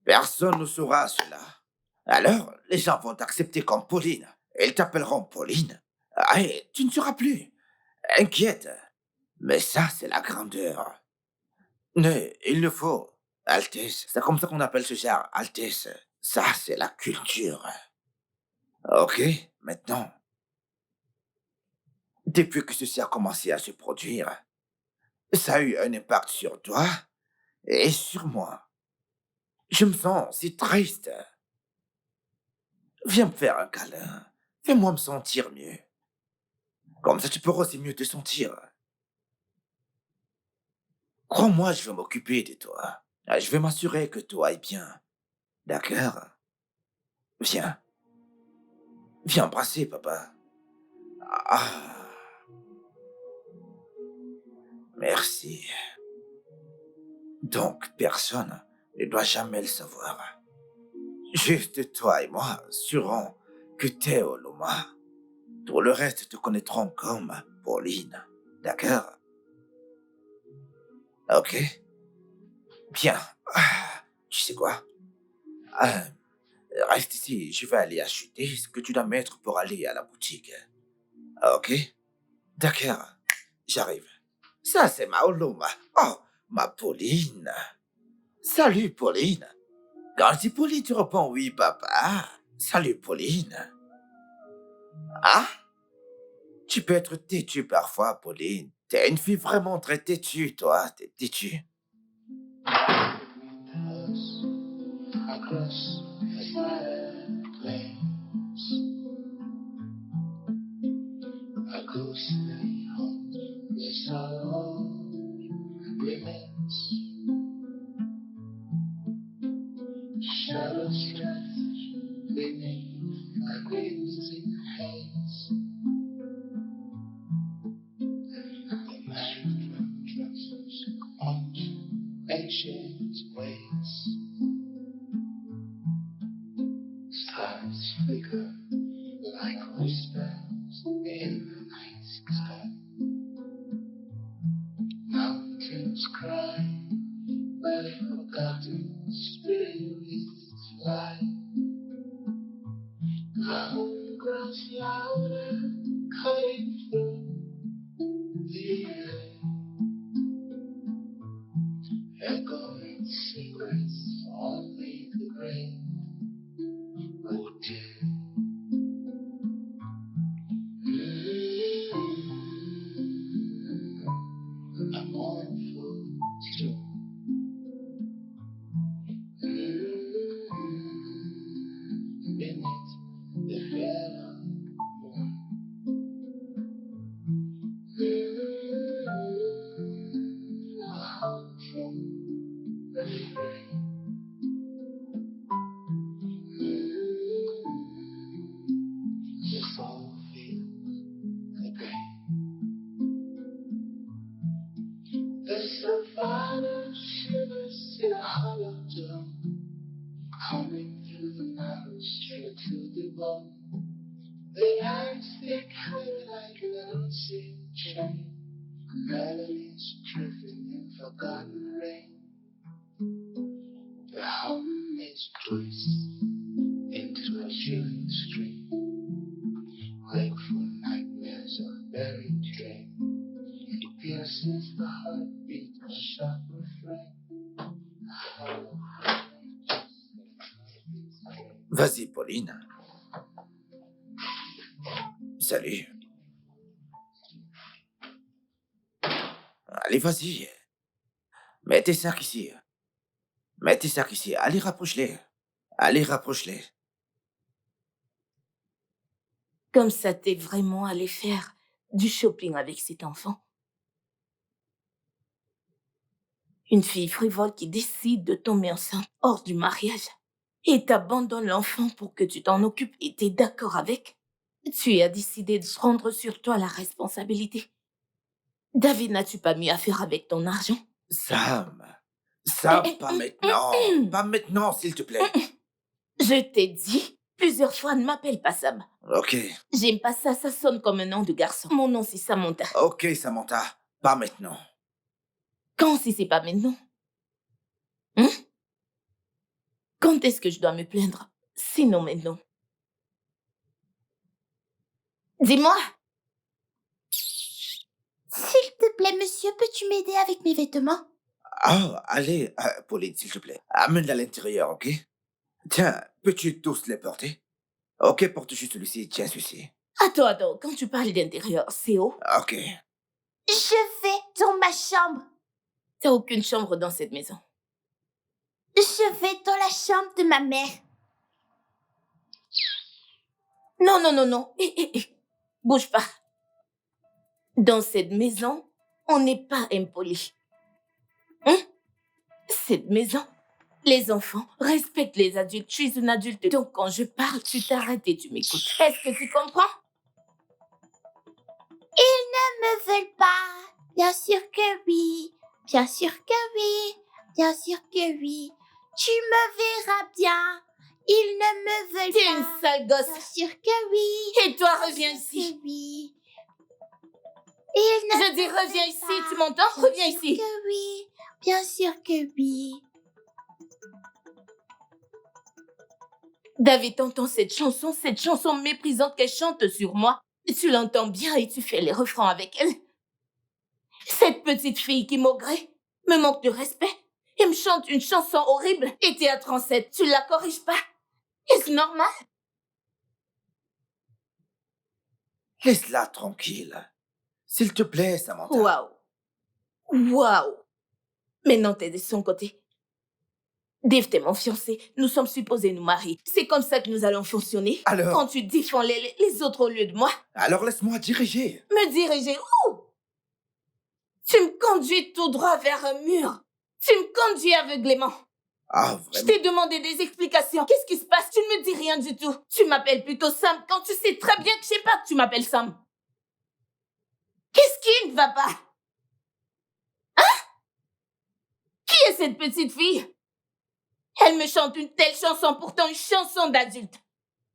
Personne ne saura cela. Alors, les gens vont t'accepter comme Pauline. Ils t'appelleront Pauline. Ah, et tu ne seras plus inquiète. Mais ça, c'est la grandeur. Mais il le faut. Altesse. C'est comme ça qu'on appelle ce genre Altesse. Ça, c'est la culture. Ok, maintenant. Depuis que ceci a commencé à se produire, ça a eu un impact sur toi et sur moi. Je me sens si triste. Viens me faire un câlin. Fais-moi me sentir mieux. Comme ça, tu pourras aussi mieux te sentir. Crois-moi, je vais m'occuper de toi. Je vais m'assurer que tout aille bien. D'accord? Viens. Viens embrasser, papa. Ah, merci. Donc, personne ne doit jamais le savoir. Juste toi et moi saurons que t'es Oloma. Tout le reste te connaîtront comme Pauline. D'accord? Ok? Bien. Ah, tu sais quoi? Ah, reste ici, je vais aller acheter ce que tu dois mettre pour aller à la boutique. Ok? D'accord, j'arrive. Ça, c'est ma Oloma. Oh, ma Pauline. Salut, Pauline. Quand je dis Pauline, tu réponds oui, papa. Salut, Pauline. Ah? Tu peux être têtue parfois, Pauline. T'es une fille vraiment très têtue, toi. T'es têtue. Across the fireplace, a ghostly haunt where sorrow remains. Shadows stretch beneath a crimson haze. The man trust on ancient ways. Stars flicker like whispers in the night sky. Mountains cry where forgotten spirits fly. Ground grows louder, cutting through the air. Echoing secrets only the grave would dare. A mournful storm. Beneath the veil of morn. Out from the grave. The soul feels the pain. The savannah shivers in a hollow dome, coming through the marrow straight to the bone. The ice they cut like an unseen chain, melodies driven in forgotten rain. The hum is twisted into a chilling stream, wakeful nightmares of buried dream. It pierces the heartbeat of sharp refrain. Vas-y, Pauline. Salut. Allez, vas-y. Mets tes sacs ici. Mets tes sacs ici. Allez, rapproche-les. Allez, rapproche-les. Comme ça, t'es vraiment allé faire du shopping avec cet enfant. Une fille frivole qui décide de tomber enceinte hors du mariage et t'abandonne l'enfant pour que tu t'en occupes et t'es d'accord avec. Tu as décidé de prendre sur toi la responsabilité. David, n'as-tu pas mieux à faire avec ton argent? Sam, pas maintenant. Pas maintenant, s'il te plaît. Je t'ai dit plusieurs fois, ne m'appelle pas Sam. Ok, J'aime pas ça, ça sonne comme un nom de garçon. Mon nom, c'est Samantha. ok, Samantha. Pas maintenant. Quand si c'est pas maintenant? Hein? Quand est-ce que je dois me plaindre? Sinon maintenant. Dis-moi! S'il te plaît, monsieur, peux-tu m'aider avec mes vêtements? Ah, allez, Pauline, s'il te plaît. Amène-la à l'intérieur, ok? Tiens, peux-tu tous les porter? Ok, porte juste celui-ci. Tiens, celui-ci. Attends, quand tu parles d'intérieur, c'est où? Ok. Je vais dans ma chambre. T'as aucune chambre dans cette maison. Je vais dans la chambre de ma mère. Non. Bouge pas. Dans cette maison, on n'est pas impoli. Hein? Cette maison, les enfants respectent les adultes. Je suis une adulte, donc quand je parle, tu t'arrêtes et tu m'écoutes. Est-ce que tu comprends? Ne me veulent pas. Bien sûr que oui. Bien sûr que oui. Bien sûr que oui. Tu me verras bien. Ils ne me veulent T'es pas. une sale Bien gosse. sûr que oui. Et toi, reviens Bien sûr ici. que oui. Ils ne Je dis me reviens veulent ici, pas. tu m'entends? Bien Reviens sûr ici. que oui. Bien sûr que oui. David, t'entends cette chanson méprisante qu'elle chante sur moi. Tu l'entends bien et tu fais les refrains avec elle. Cette petite fille qui maugrée me manque de respect et me chante une chanson horrible. Et t'es à 37, tu la corriges pas. Est-ce normal? Laisse-la tranquille. S'il te plaît, Samantha. Waouh. Maintenant, t'es de son côté. Dave, t'es mon fiancé. Nous sommes supposés nous marier. C'est comme ça que nous allons fonctionner. Alors? Quand tu défends les autres au lieu de moi, Alors laisse-moi diriger. me diriger où? Tu me conduis tout droit vers un mur. Tu me conduis aveuglément. Ah, Je vraiment? t'ai demandé des explications. Qu'est-ce qui se passe? Tu ne me dis rien du tout. Tu m'appelles plutôt Sam quand tu sais très bien que je sais pas que tu m'appelles Sam. Qu'est-ce qui ne va pas? Hein? Qui est cette petite fille? Elle me chante une telle chanson, pourtant une chanson d'adulte.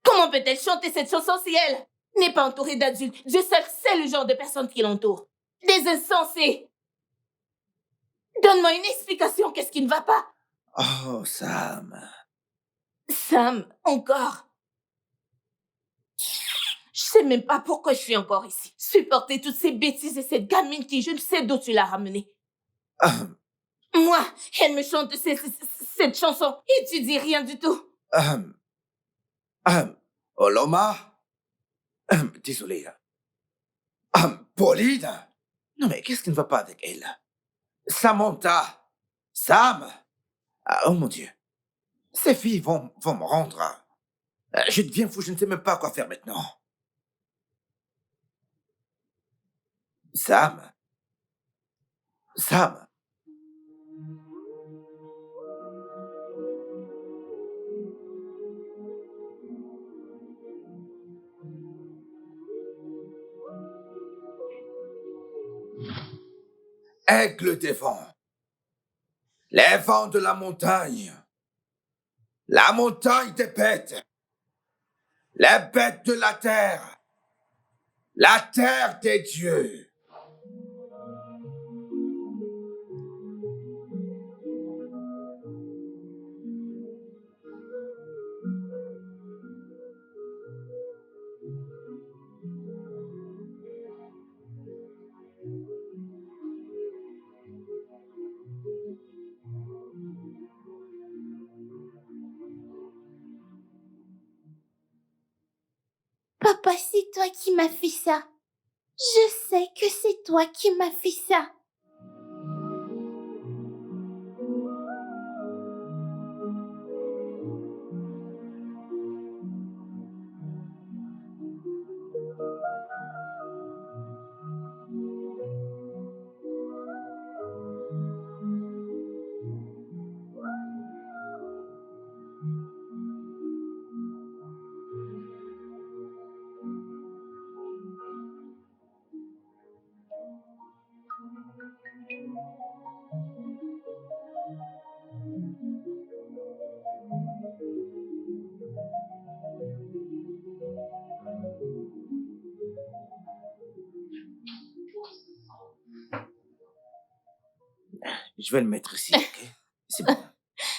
Comment peut-elle chanter cette chanson si elle n'est pas entourée d'adultes? Dieu seul sait le genre de personnes qui l'entourent. Des insensés. Donne-moi une explication, qu'est-ce qui ne va pas? Oh, Sam. Sam, encore. Je sais même pas pourquoi je suis encore ici. Supporter toutes ces bêtises et cette gamine qui, je ne sais d'où tu l'as ramenée. Moi, elle me chante cette chanson et tu dis rien du tout. Oloma? Désolé. Pauline? Non, mais qu'est-ce qui ne va pas avec elle? Samantha? Sam? Oh mon Dieu. Ces filles vont me rendre. Je deviens fou, je ne sais même pas quoi faire maintenant. Sam? Aigle des vents. Les vents de la montagne. La montagne des bêtes. Les bêtes de la terre. La terre des dieux. Papa, c'est toi qui m'as fait ça. Je sais que c'est toi qui m'as fait ça. Je vais le mettre ici, ok? C'est bon.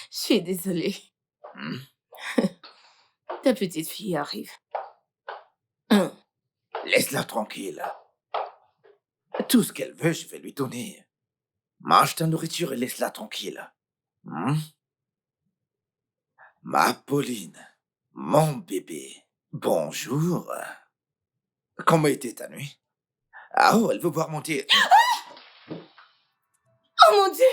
Je suis désolée. Hmm? Ta petite fille arrive. Laisse-la tranquille. Tout ce qu'elle veut, je vais lui donner. Mange ta nourriture et laisse-la tranquille. Hmm? Ma Pauline, mon bébé, bonjour. Comment était ta nuit? Ah oh, elle veut boire mon thé. Oh mon Dieu!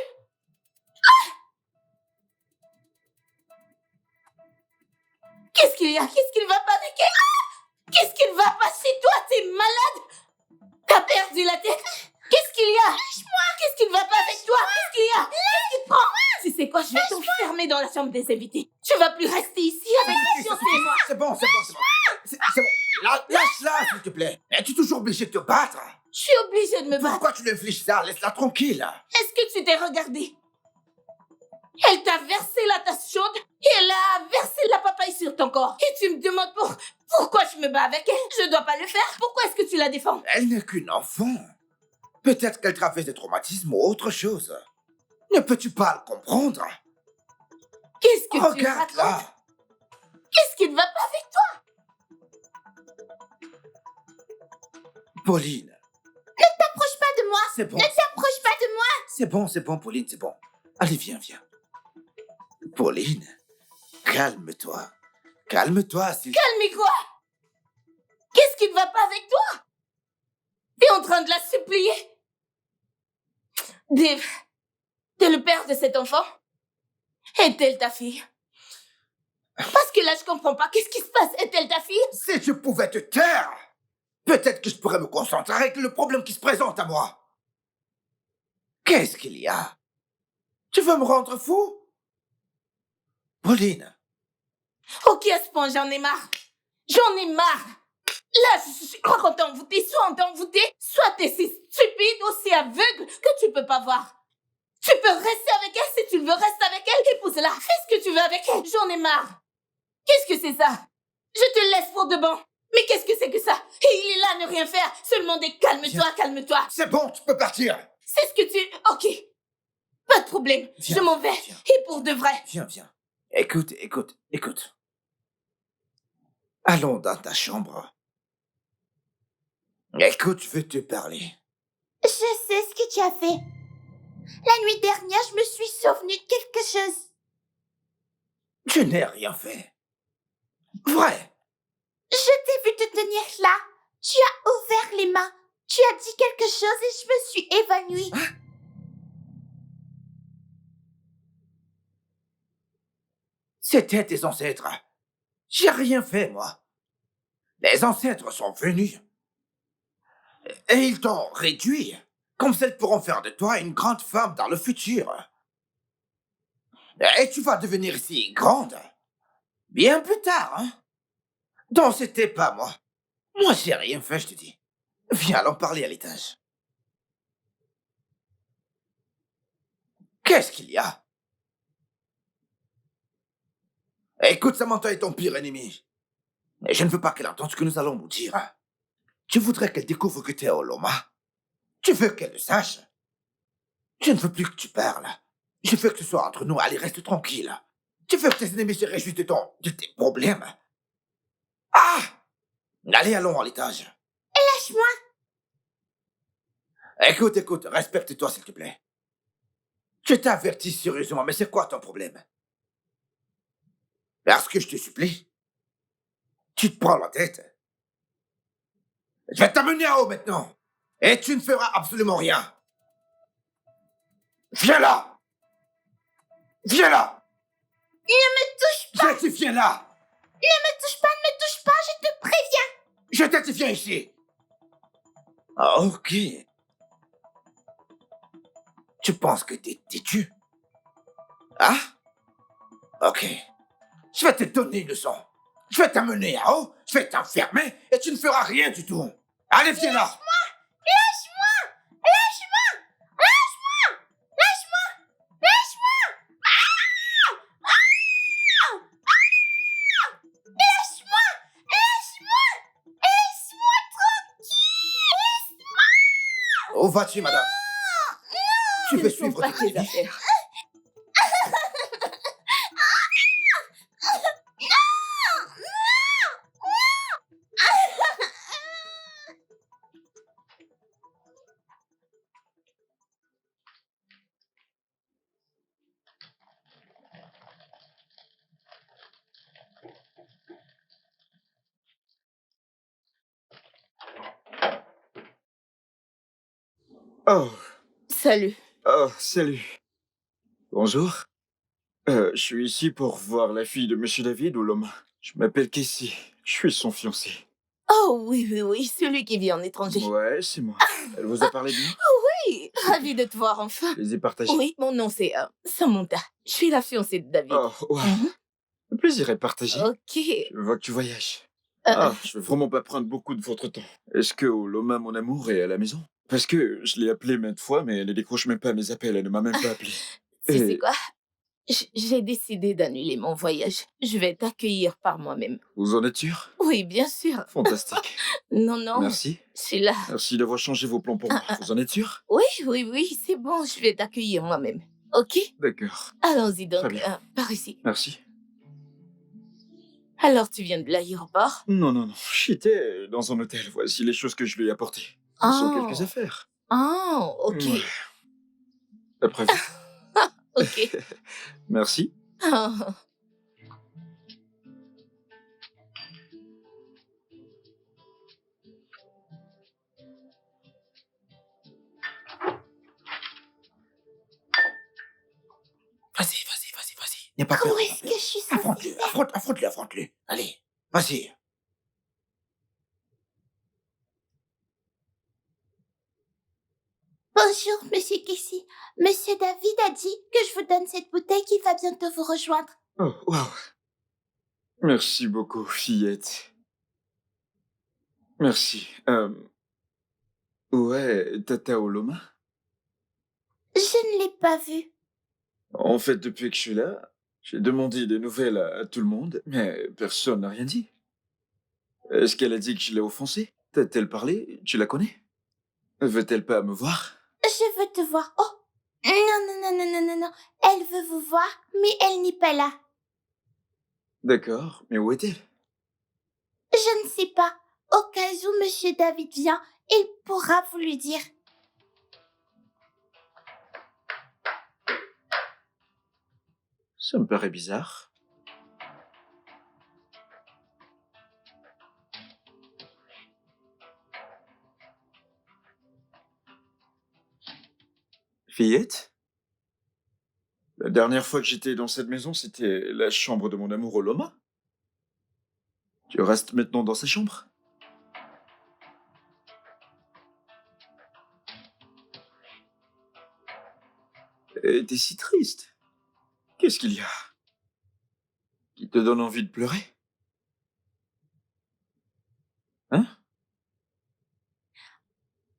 Qu'est-ce qu'il y a? Qu'est-ce qu'il va pas avec elle? Qu'est-ce qu'il va pas chez toi? T'es malade? T'as perdu la tête? Qu'est-ce qu'il y a? Lâche-moi! Qu'est-ce qu'il va pas avec toi? Qu'est-ce qu'il y a? Qu'est-ce qui te prend? Tu sais quoi? Je vais t'enfermer dans la chambre des invités. Tu vas plus rester ici avec la fiancée et moi. C'est bon. C'est bon. Lâche-la, s'il te plaît. Es-tu toujours obligé de te battre? Je suis obligée de me battre. Pourquoi tu lui infliges ça? Laisse-la tranquille. Est-ce que tu t'es regardé? Elle t'a versé la tasse chaude et elle a versé la papaye sur ton corps. Et tu me demandes pourquoi je me bats avec elle? Je dois pas le faire. Pourquoi est-ce que tu la défends? Elle n'est qu'une enfant. Peut-être qu'elle traverse des traumatismes ou autre chose. Ne peux-tu pas le comprendre? Qu'est-ce que tu racontes? Regarde-la. Qu'est-ce qui ne va pas avec toi? Pauline. T'approches pas de moi. C'est bon. Ne t'approche pas de moi. C'est bon, Pauline, c'est bon. Allez, viens. Pauline, calme-toi. Calme-toi, s'il... Calme quoi? Qu'est-ce qui ne va pas avec toi? T'es en train de la supplier? Dave, t'es le père de cet enfant? Est-elle ta fille? Parce que là, je comprends pas. Qu'est-ce qui se passe? Est-elle ta fille? Si je pouvais te taire, peut-être que je pourrais me concentrer avec le problème qui se présente à moi. Qu'est-ce qu'il y a? Tu veux me rendre fou? Pauline. Ok, à ce point, j'en ai marre. J'en ai marre. Là, je crois qu'on t'a envoûté. Soit on t'a envoûté, soit t'es si stupide, aussi aveugle que tu peux pas voir. Tu peux rester avec elle si tu veux rester avec elle. Épouse-la. Fais ce que tu veux avec elle. J'en ai marre. Qu'est-ce que c'est ça? Je te laisse pour de bon. Mais qu'est-ce que c'est que ça? Et il est là à ne rien faire. Seulement des calme-toi, calme-toi. C'est bon, tu peux partir. C'est ce que tu... Ok. Pas de problème. Viens, Je m'en vais. viens. Et pour de vrai. Viens. Écoute. Allons dans ta chambre. Écoute, je veux te parler. Je sais ce que tu as fait. La nuit dernière, je me suis souvenue de quelque chose. Je n'ai rien fait. Vrai. Je t'ai vu te tenir là. Tu as ouvert les mains. Tu as dit quelque chose et je me suis évanouie. C'était tes ancêtres. J'ai rien fait, moi. Les ancêtres sont venus. Et ils t'ont réduit, comme s'ils pourront faire de toi une grande femme dans le futur. Et tu vas devenir si grande. Bien plus tard, hein. Donc c'était pas moi. Moi, j'ai rien fait, je te dis. Viens, allons parler à l'étage. Qu'est-ce qu'il y a? Écoute, Samantha est ton pire ennemi. Et je ne veux pas qu'elle entende ce que nous allons nous dire. Tu voudrais qu'elle découvre que tu es Oloma. Tu veux qu'elle le sache. Je ne veux plus que tu parles. Je veux que ce soit entre nous. Allez, reste tranquille. Tu veux que tes ennemis se réjouissent de tes problèmes. Ah! Allez, allons à l'étage. Lâche-moi. Écoute, respecte-toi, s'il te plaît. Je t'avertis sérieusement, mais c'est quoi ton problème? Parce que je te supplie, tu te prends la tête. Je vais t'amener en haut maintenant. Et tu ne feras absolument rien. Viens là! Viens là! Ne me touche pas. Je te viens là! Ne me touche pas, ne me touche pas, je te préviens. Je te viens ici! Ah, ok. Tu penses que t'es têtu? Ah? Ok. Je vais te donner une leçon. Je vais t'amener en haut, je vais t'enfermer et tu ne feras rien du tout. Allez, viens là! Lâche-moi. Lâche-moi. Lâche-moi. Lâche-moi. Lâche-moi. Lâche-moi. Lâche-moi. Laisse-moi tranquille. Où vas-tu, madame? Tu veux Ce ne sont suivre pas tes tes ennemis? affaires. Oh, Salut. salut. Bonjour. Je suis ici pour voir la fille de Monsieur David ou l'homme. Je m'appelle Casey. Je suis son fiancé. Oh oui, celui qui vit en étranger. Ouais, c'est moi. Elle vous a parlé de moi? Oui, ravi de te voir enfin. Je les ai partagés. Oui, mon nom c'est Samantha. Je suis la fiancée de David. Oh, wow. Mhm. Le plaisir est partagé. Ok. Je vois que tu voyages. Euh, Je veux vraiment pas prendre beaucoup de votre temps. Est-ce que Oloma, mon amour, est à la maison? Parce que je l'ai appelée maintes fois, mais elle ne décroche même pas mes appels. Elle ne m'a même pas appelé. Tu sais Et quoi? J'ai décidé d'annuler mon voyage. Je vais t'accueillir par moi-même. vous en êtes sûr? Oui, bien sûr. Fantastique. Non, Merci. je suis là. Merci d'avoir changé vos plans pour moi. Vous en êtes sûr? Oui, c'est bon, je vais t'accueillir moi-même. Ok? D'accord. Allons-y donc, Très bien. par ici. Merci. Alors, tu viens de l'aéroport? Non. J'étais dans un hôtel. Voici les choses que je lui ai apportées. Ce sont quelques affaires. Ah, ok. Ouais. Après vous. Ok. Merci. Ah. Vas-y. N'aie pas peur. Où est-ce que je suis censée Affronte-le, affronte-le. Allez, vas-y. Bonjour, Monsieur Casey. Monsieur David a dit que je vous donne cette bouteille qui va bientôt vous rejoindre. Oh, wow. Merci beaucoup, fillette. Merci. Ouais, Tata Oloma? Je ne l'ai pas vue. En fait, depuis que je suis là, j'ai demandé des nouvelles à tout le monde, mais personne n'a rien dit. Est-ce qu'elle a dit que je l'ai offensée? T'a-t-elle parlé? Tu la connais? Veut-elle pas me voir? Je veux te voir. Oh, non. Elle veut vous voir, mais elle n'est pas là. D'accord, mais où est-elle? Je ne sais pas. Au cas où Monsieur David vient, il pourra vous le dire. Ça me paraît bizarre. Fillette? La dernière fois que j'étais dans cette maison, c'était la chambre de mon amour Oloma. Tu restes maintenant dans sa chambre? Et t'es si triste. Qu'est-ce qu'il y a? Qui te donne envie de pleurer? Hein?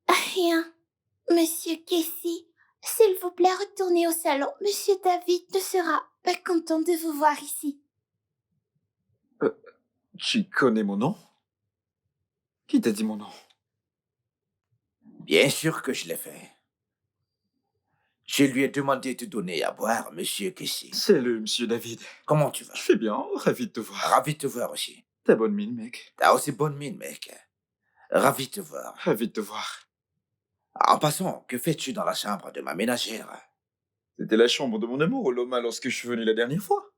Rien. Monsieur Casey, S'il vous plaît, retournez au salon. Monsieur David ne sera pas content de vous voir ici. Tu connais mon nom? Qui t'a dit mon nom? Bien sûr que je l'ai fait. Je lui ai demandé de donner à boire, monsieur Casey. C'est le monsieur David. Comment tu vas? Je fais bien, ravi de te voir. Ravi de te voir aussi. T'as bonne mine, mec. T'as aussi bonne mine, mec. Ravi de te voir. Ravi de te voir. En passant, que fais-tu dans la chambre de ma ménagère? C'était la chambre de mon amour, Loma, lorsque je suis venu la dernière fois.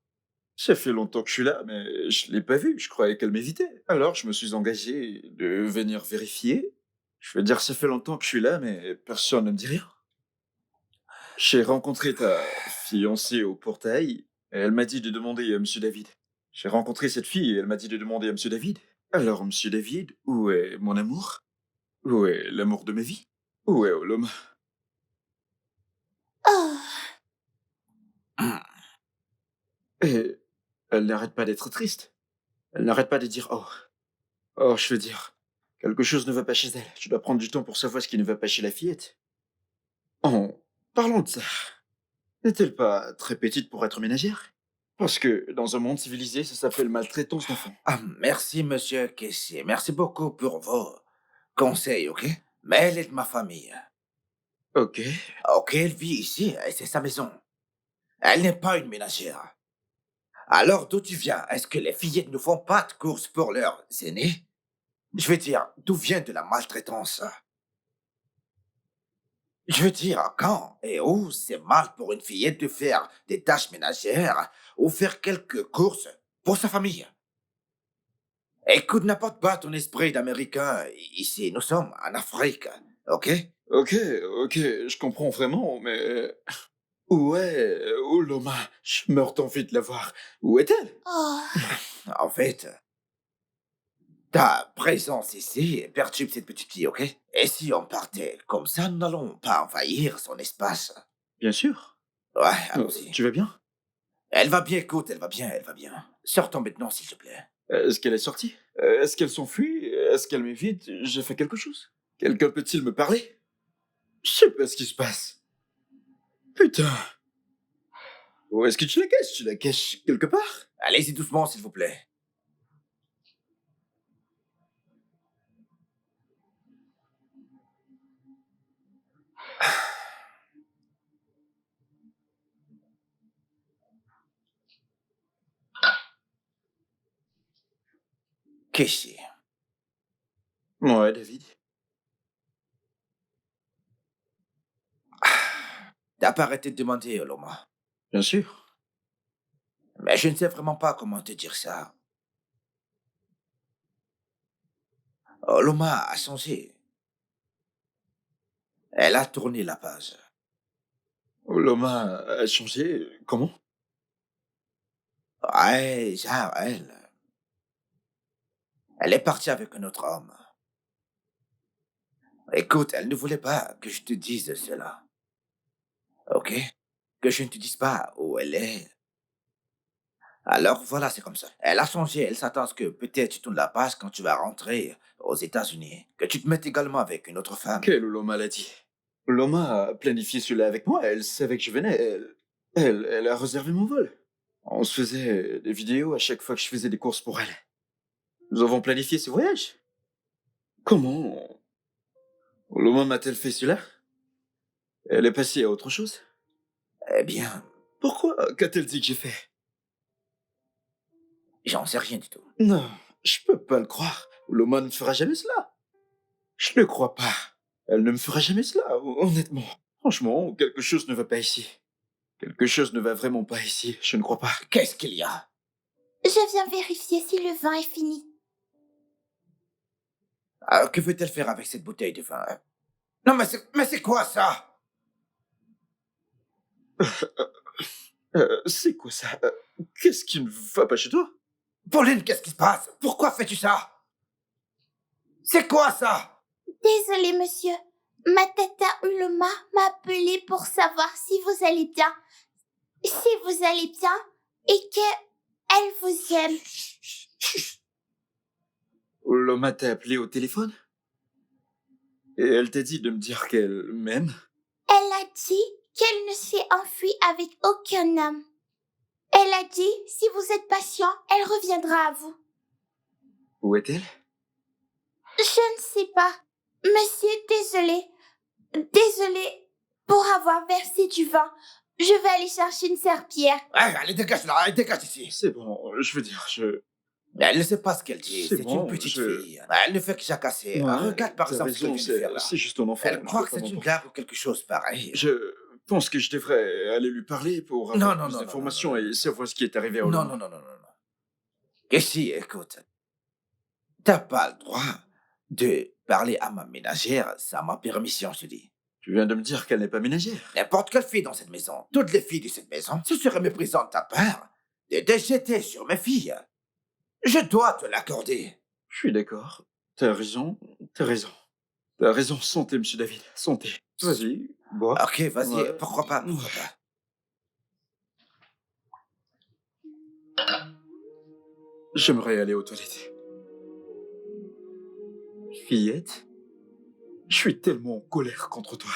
Ça fait longtemps que je suis là, mais je l'ai pas vue. Je croyais qu'elle m'évitait. Alors, je me suis engagé de venir vérifier. Je veux dire, ça fait longtemps que je suis là, mais personne ne me dit rien. J'ai rencontré ta fiancée au portail, et elle m'a dit de demander à monsieur David. J'ai rencontré cette fille, et elle m'a dit de demander à monsieur David. Alors, monsieur David, où est mon amour? Où est l'amour de ma vie? Où est Oloma? Oh, Et elle n'arrête pas d'être triste. Elle n'arrête pas de dire oh. Oh, je veux dire, quelque chose ne va pas chez elle. Je dois prendre du temps pour savoir ce qui ne va pas chez la fillette. Oh, parlons de ça. N'est-elle pas très petite pour être ménagère? Parce que dans un monde civilisé, ça s'appelle maltraitance d'enfants. Ah, merci, monsieur Casey. Merci beaucoup pour vos conseils, ok? Mais elle est de ma famille. Ok. Ok, elle vit ici et c'est sa maison. Elle n'est pas une ménagère. Alors, d'où tu viens? Est-ce que les fillettes ne font pas de courses pour leurs aînés? Je veux dire, d'où vient de la maltraitance? Je veux dire, quand et où c'est mal pour une fillette de faire des tâches ménagères ou faire quelques courses pour sa famille? Écoute, n'importe pas ton esprit d'Américain. Ici, nous sommes en Afrique, ok? Ok, je comprends vraiment, mais... Où est Oloma? Je meurs d'envie de la voir. Où est-elle? oh. En fait, ta présence ici perturbe cette petite fille, ok? Et si on partait comme ça, nous n'allons pas envahir son espace. Bien sûr. Ouais, allons-y. Tu vas bien? Elle va bien, écoute, elle va bien. Sortons maintenant, s'il te plaît. Est-ce qu'elle est sortie? Est-ce qu'elle s'enfuit? Est-ce qu'elle m'évite? J'ai fait quelque chose? Quelqu'un peut-il me parler? Je sais pas ce qui se passe. Putain. Où est-ce que tu la caches? Tu la caches quelque part? Allez-y doucement, s'il vous plaît. Casey, Ouais, David. t'as pas arrêté de demander, Oloma. Bien sûr. Mais je ne sais vraiment pas comment te dire ça. Oloma a changé. Elle a tourné la page. Oloma a changé. Comment? Ouais, genre, elle. Elle est partie avec un autre homme. Écoute, elle ne voulait pas que je te dise cela. Ok? Que je ne te dise pas où elle est. Alors voilà, c'est comme ça. Elle a changé, elle s'attend à ce que peut-être tu tournes la page quand tu vas rentrer aux États-Unis. Que tu te mettes également avec une autre femme. Quelle Oloma l'a dit? Oloma a planifié cela avec moi. Elle savait que je venais. Elle a réservé mon vol. On se faisait des vidéos à chaque fois que je faisais des courses pour elle. Nous avons planifié ce voyage. Comment Oloma m'a-t-elle fait cela? Elle est passée à autre chose? Eh bien, Pourquoi? Qu'a-t-elle dit que j'ai fait? j'en sais rien du tout. Non, je peux pas le croire. Oloma ne fera jamais cela. Je ne crois pas. Elle ne me fera jamais cela, honnêtement. Franchement, quelque chose ne va pas ici. Quelque chose ne va vraiment pas ici, je ne crois pas. Qu'est-ce qu'il y a? Je viens vérifier si le vin est fini. Que veut-elle faire avec cette bouteille de vin? Non, mais c'est quoi ça? C'est quoi ça? Qu'est-ce qui ne va pas chez toi? Pauline, qu'est-ce qui se passe? Pourquoi fais-tu ça? C'est quoi ça? Désolé, monsieur. Ma tata Uloma m'a appelé pour savoir si vous allez bien. Si vous allez bien et que elle vous aime. Oloma t'a appelé au téléphone? Et elle t'a dit de me dire qu'elle m'aime? Elle a dit qu'elle ne s'est enfuie avec aucun homme. Elle a dit, si vous êtes patient, elle reviendra à vous. Où est-elle? Je ne sais pas. Monsieur, désolé. Désolé pour avoir versé du vin. Je vais aller chercher une serpillière. Allez, dégage là, dégage d'ici. C'est bon, je veux dire, Elle ne sait pas ce qu'elle dit, C'est c'est bon, une petite je- fille. Elle ne fait que jacasser. Ouais, Regarde par t'as exemple ce qu'elle raison, vient de faire là. c'est juste un enfant. Elle je croit peux que pas c'est une m'en- blague ou quelque chose pareil. Je pense que je devrais aller lui parler pour avoir Non, plus non, d'informations non, non, non. et savoir ce qui est arrivé à Non, Oloma. non, non, non, non, non. Ici, écoute. T'as pas le droit de parler à ma ménagère sans ma permission, je te dis. Tu viens de me dire qu'elle n'est pas ménagère. N'importe quelle fille dans cette maison, toutes les filles de cette maison, ce serait méprisant de ta part de te jeter sur mes filles. Je dois te l'accorder. Je suis d'accord. T'as raison, t'as raison. T'as raison, santé, monsieur David, santé. Vas-y, bois. Ok, vas-y, Ouais. pourquoi pas, pourquoi pas. J'aimerais aller aux toilettes. Fillette, je suis tellement en colère contre toi.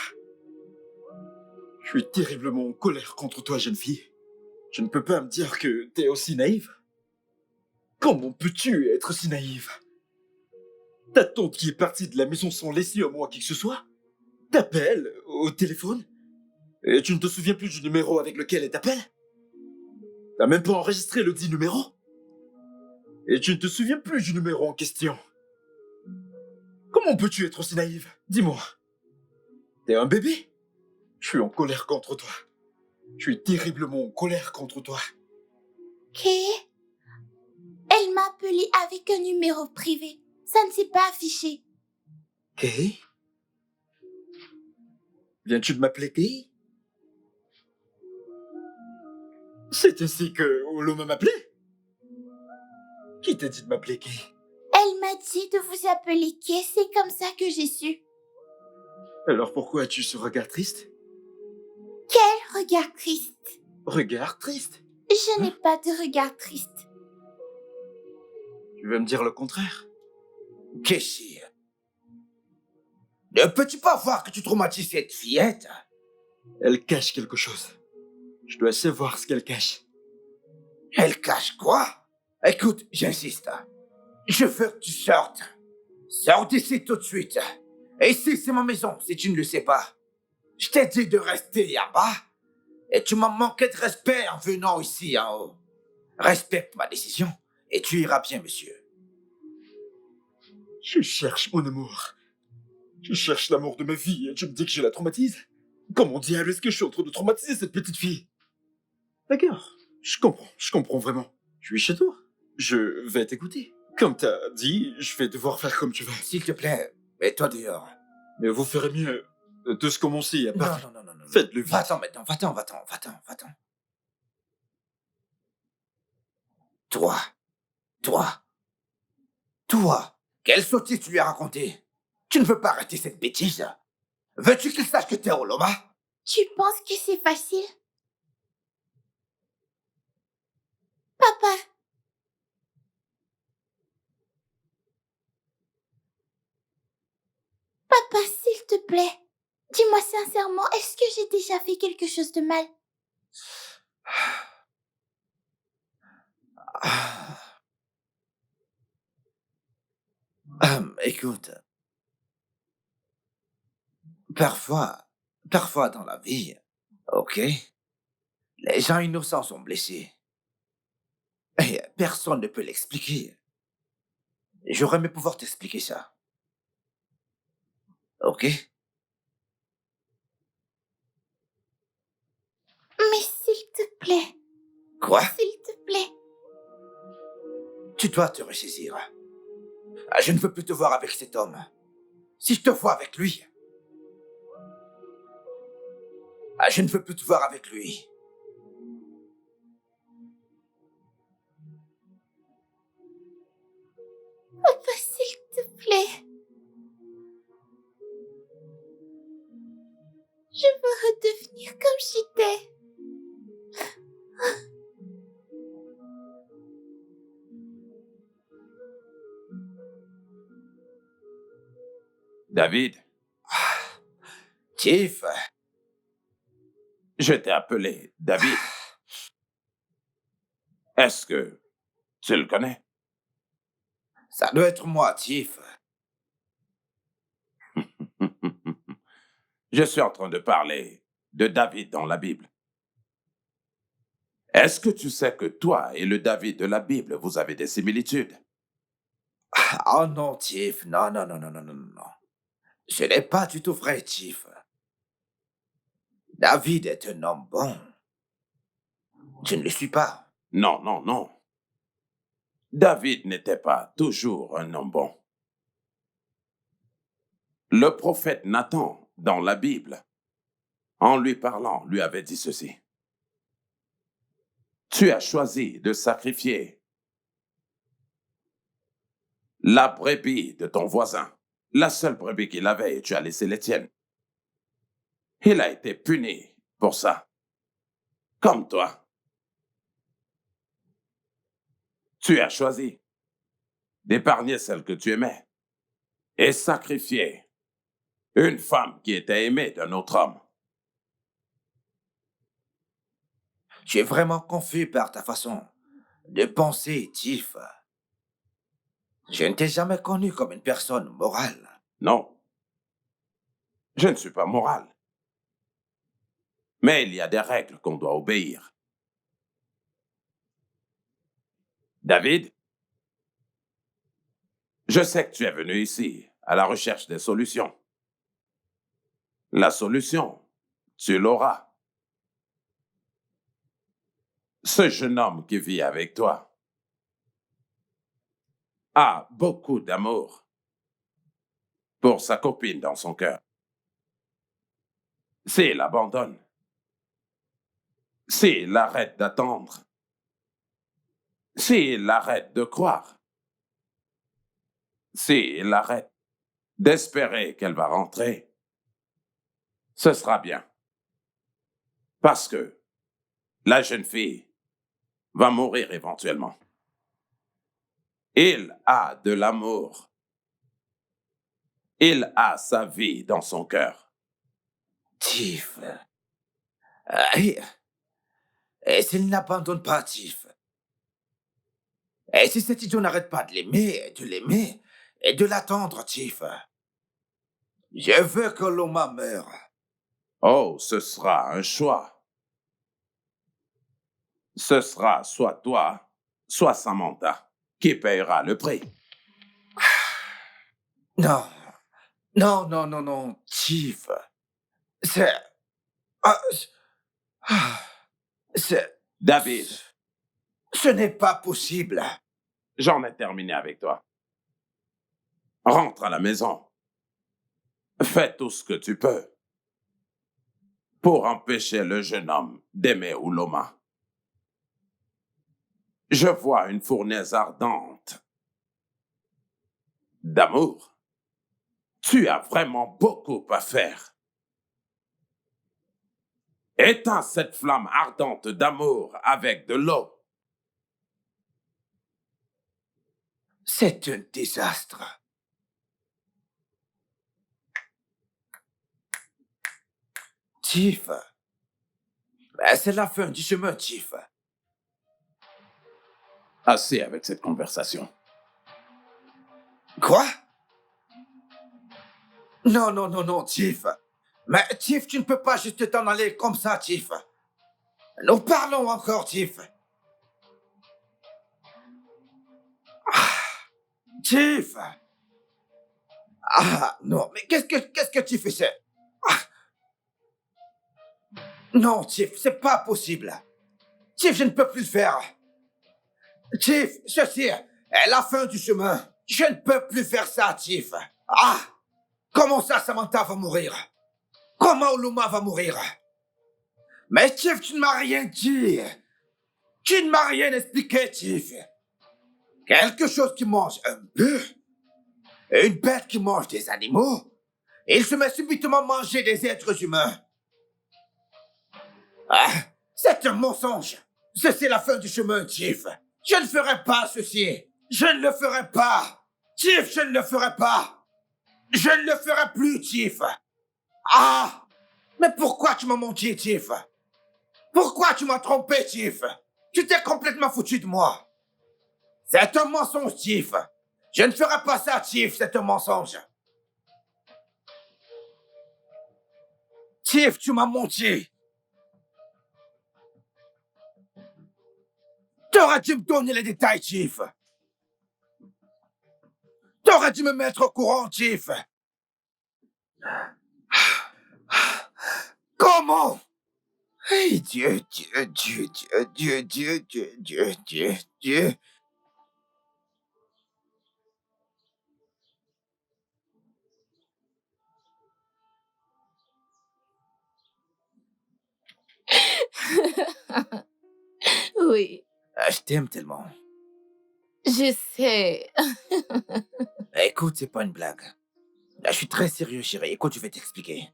Je suis terriblement en colère contre toi, jeune fille. Je ne peux pas me dire que t'es aussi naïve. Comment peux-tu être si naïve? Ta tante qui est partie de la maison sans laisser à moi qui que ce soit t'appelle au téléphone et tu ne te souviens plus du numéro avec lequel elle t'appelle? T'as même pas enregistré le dit numéro et tu ne te souviens plus du numéro en question. Comment peux-tu être aussi naïve? Dis-moi. T'es un bébé? Je suis en colère contre toi. Je suis terriblement en colère contre toi. Ok. Elle m'a appelé avec un numéro privé. Ça ne s'est pas affiché. Kay? Viens-tu de m'appeler Kay? C'est ainsi que Oloma m'appelait? Qui t'a dit de m'appeler Kay? Elle m'a dit de vous appeler Kay. C'est comme ça que j'ai su. Alors pourquoi as-tu ce regard triste? Quel regard triste. Regard triste? Je n'ai pas de regard triste. Tu veux me dire le contraire? Keshi, ne peux-tu pas voir que tu traumatises cette fillette? Elle cache quelque chose. Je dois savoir ce qu'elle cache. Elle cache quoi? Écoute, j'insiste. Je veux que tu sortes. Sors d'ici tout de suite. Et ici, c'est ma maison, si tu ne le sais pas. Je t'ai dit de rester en bas. Et tu m'as manqué de respect en venant ici en haut. Respecte ma décision et tu iras bien, monsieur. Je cherche mon amour. Je cherche l'amour de ma vie et tu me dis que je la traumatise? Comment diable est-ce que je suis en train de traumatiser cette petite fille? D'accord, je comprends vraiment. Je suis chez toi. Je vais t'écouter. Comme t'as dit, je vais devoir faire comme tu veux. S'il te plaît, mets-toi dehors. Mais vous ferez mieux de se commencer à Non, part. non, non, non, non. Faites-le vite. Va-t'en maintenant, va-t'en, va-t'en, va-t'en, va-t'en. Toi, quelle sottise tu lui as raconté? Tu ne veux pas arrêter cette bêtise? Veux-tu qu'il sache que t'es Oloma? Tu penses que c'est facile? Papa. Papa, s'il te plaît. Dis-moi sincèrement, est-ce que j'ai déjà fait quelque chose de mal? Écoute, parfois dans la vie, ok, les gens innocents sont blessés. Et personne ne peut l'expliquer. J'aurais aimé pouvoir t'expliquer ça. Ok? Mais s'il te plaît, Quoi? s'il te plaît. Tu dois te ressaisir. Je ne veux plus te voir avec cet homme. Si je te vois avec lui, je ne veux plus te voir avec lui. Papa, s'il te plaît. Je veux redevenir comme j'étais. David, Tiff, Je t'ai appelé David. Est-ce que tu le connais? Ça doit être moi, Chief. Je suis en train de parler de David dans la Bible. Est-ce que tu sais que toi et le David de la Bible, vous avez des similitudes? Oh non, Chief. Non, non, non, non, non, non, non. Ce n'est pas du tout vrai, Chief. David est un homme bon. Je ne le suis pas. Non, non, non. David n'était pas toujours un homme bon. Le prophète Nathan, dans la Bible, en lui parlant, lui avait dit ceci. Tu as choisi de sacrifier la brebis de ton voisin, la seule brebis qu'il avait, et tu as laissé les tiennes. Il a été puni pour ça, comme toi. Tu as choisi d'épargner celle que tu aimais et sacrifier une femme qui était aimée d'un autre homme. Je suis vraiment confus par ta façon de penser, Chief. Je ne t'ai jamais connu comme une personne morale. Non, je ne suis pas moral. Mais il y a des règles qu'on doit obéir. David, je sais que tu es venu ici à la recherche des solutions. La solution, tu l'auras. Ce jeune homme qui vit avec toi a beaucoup d'amour pour sa copine dans son cœur. S'il abandonne, s'il arrête d'attendre, s'il arrête de croire, s'il arrête d'espérer qu'elle va rentrer, ce sera bien. Parce que la jeune fille va mourir éventuellement. Il a de l'amour. Il a sa vie dans son cœur. Chief. Et s'il n'abandonne pas, Chief? Et si cet idiot n'arrête pas de l'aimer et de l'attendre, Chief? Je veux que Loma meure. Oh, ce sera un choix. Ce sera soit toi, soit Samantha qui payera le prix. Non. Non, non, non, non, Chief. C'est... ah, c'est... David, Ce n'est pas possible. j'en ai terminé avec toi. Rentre à la maison. Fais tout ce que tu peux pour empêcher le jeune homme d'aimer Ouloma. Je vois une fournaise ardente d'amour. Tu as vraiment beaucoup à faire. Éteins cette flamme ardente d'amour avec de l'eau. C'est un désastre. Chief. C'est la fin du chemin, Chief. Assez avec cette conversation. Quoi? Non, non, non, non, Chief. Mais Chief, tu ne peux pas juste t'en aller comme ça, Chief. Nous parlons encore, Chief. Chief. Ah, non, mais qu'est-ce que tu fais? Non, Chief, c'est pas possible. Chief, je ne peux plus le faire. Chief, ceci est la fin du chemin. Je ne peux plus faire ça, Chief. Ah! Comment ça, Samantha va mourir? Comment Luma va mourir? Mais Chief, tu ne m'as rien dit. Tu ne m'as rien expliqué, Chief. Quelque chose qui mange un bœuf. Une bête qui mange des animaux. Et il se met subitement à manger des êtres humains. Ah, c'est un mensonge. Ceci est la fin du chemin, Chief. Je ne ferai pas ceci. Je ne le ferai pas. Chief, je ne le ferai pas. Je ne le ferai plus, Chief. Ah! Mais pourquoi tu m'as menti, Chief? Pourquoi tu m'as trompé, Chief? Tu t'es complètement foutu de moi. C'est un mensonge, Chief. Je ne ferai pas ça, Chief, c'est un mensonge. Chief, tu m'as menti. T'aurais dû me donner les détails, Chief. T'aurais dû me mettre au courant, Chief. Comment? Hey, Dieu, Dieu, Dieu, Dieu, Dieu, Dieu, Dieu, Dieu, Dieu, Dieu. Oui, Je t'aime tellement. je sais. Écoute, c'est pas une blague. Je suis très sérieux, chérie. Écoute, je vais t'expliquer.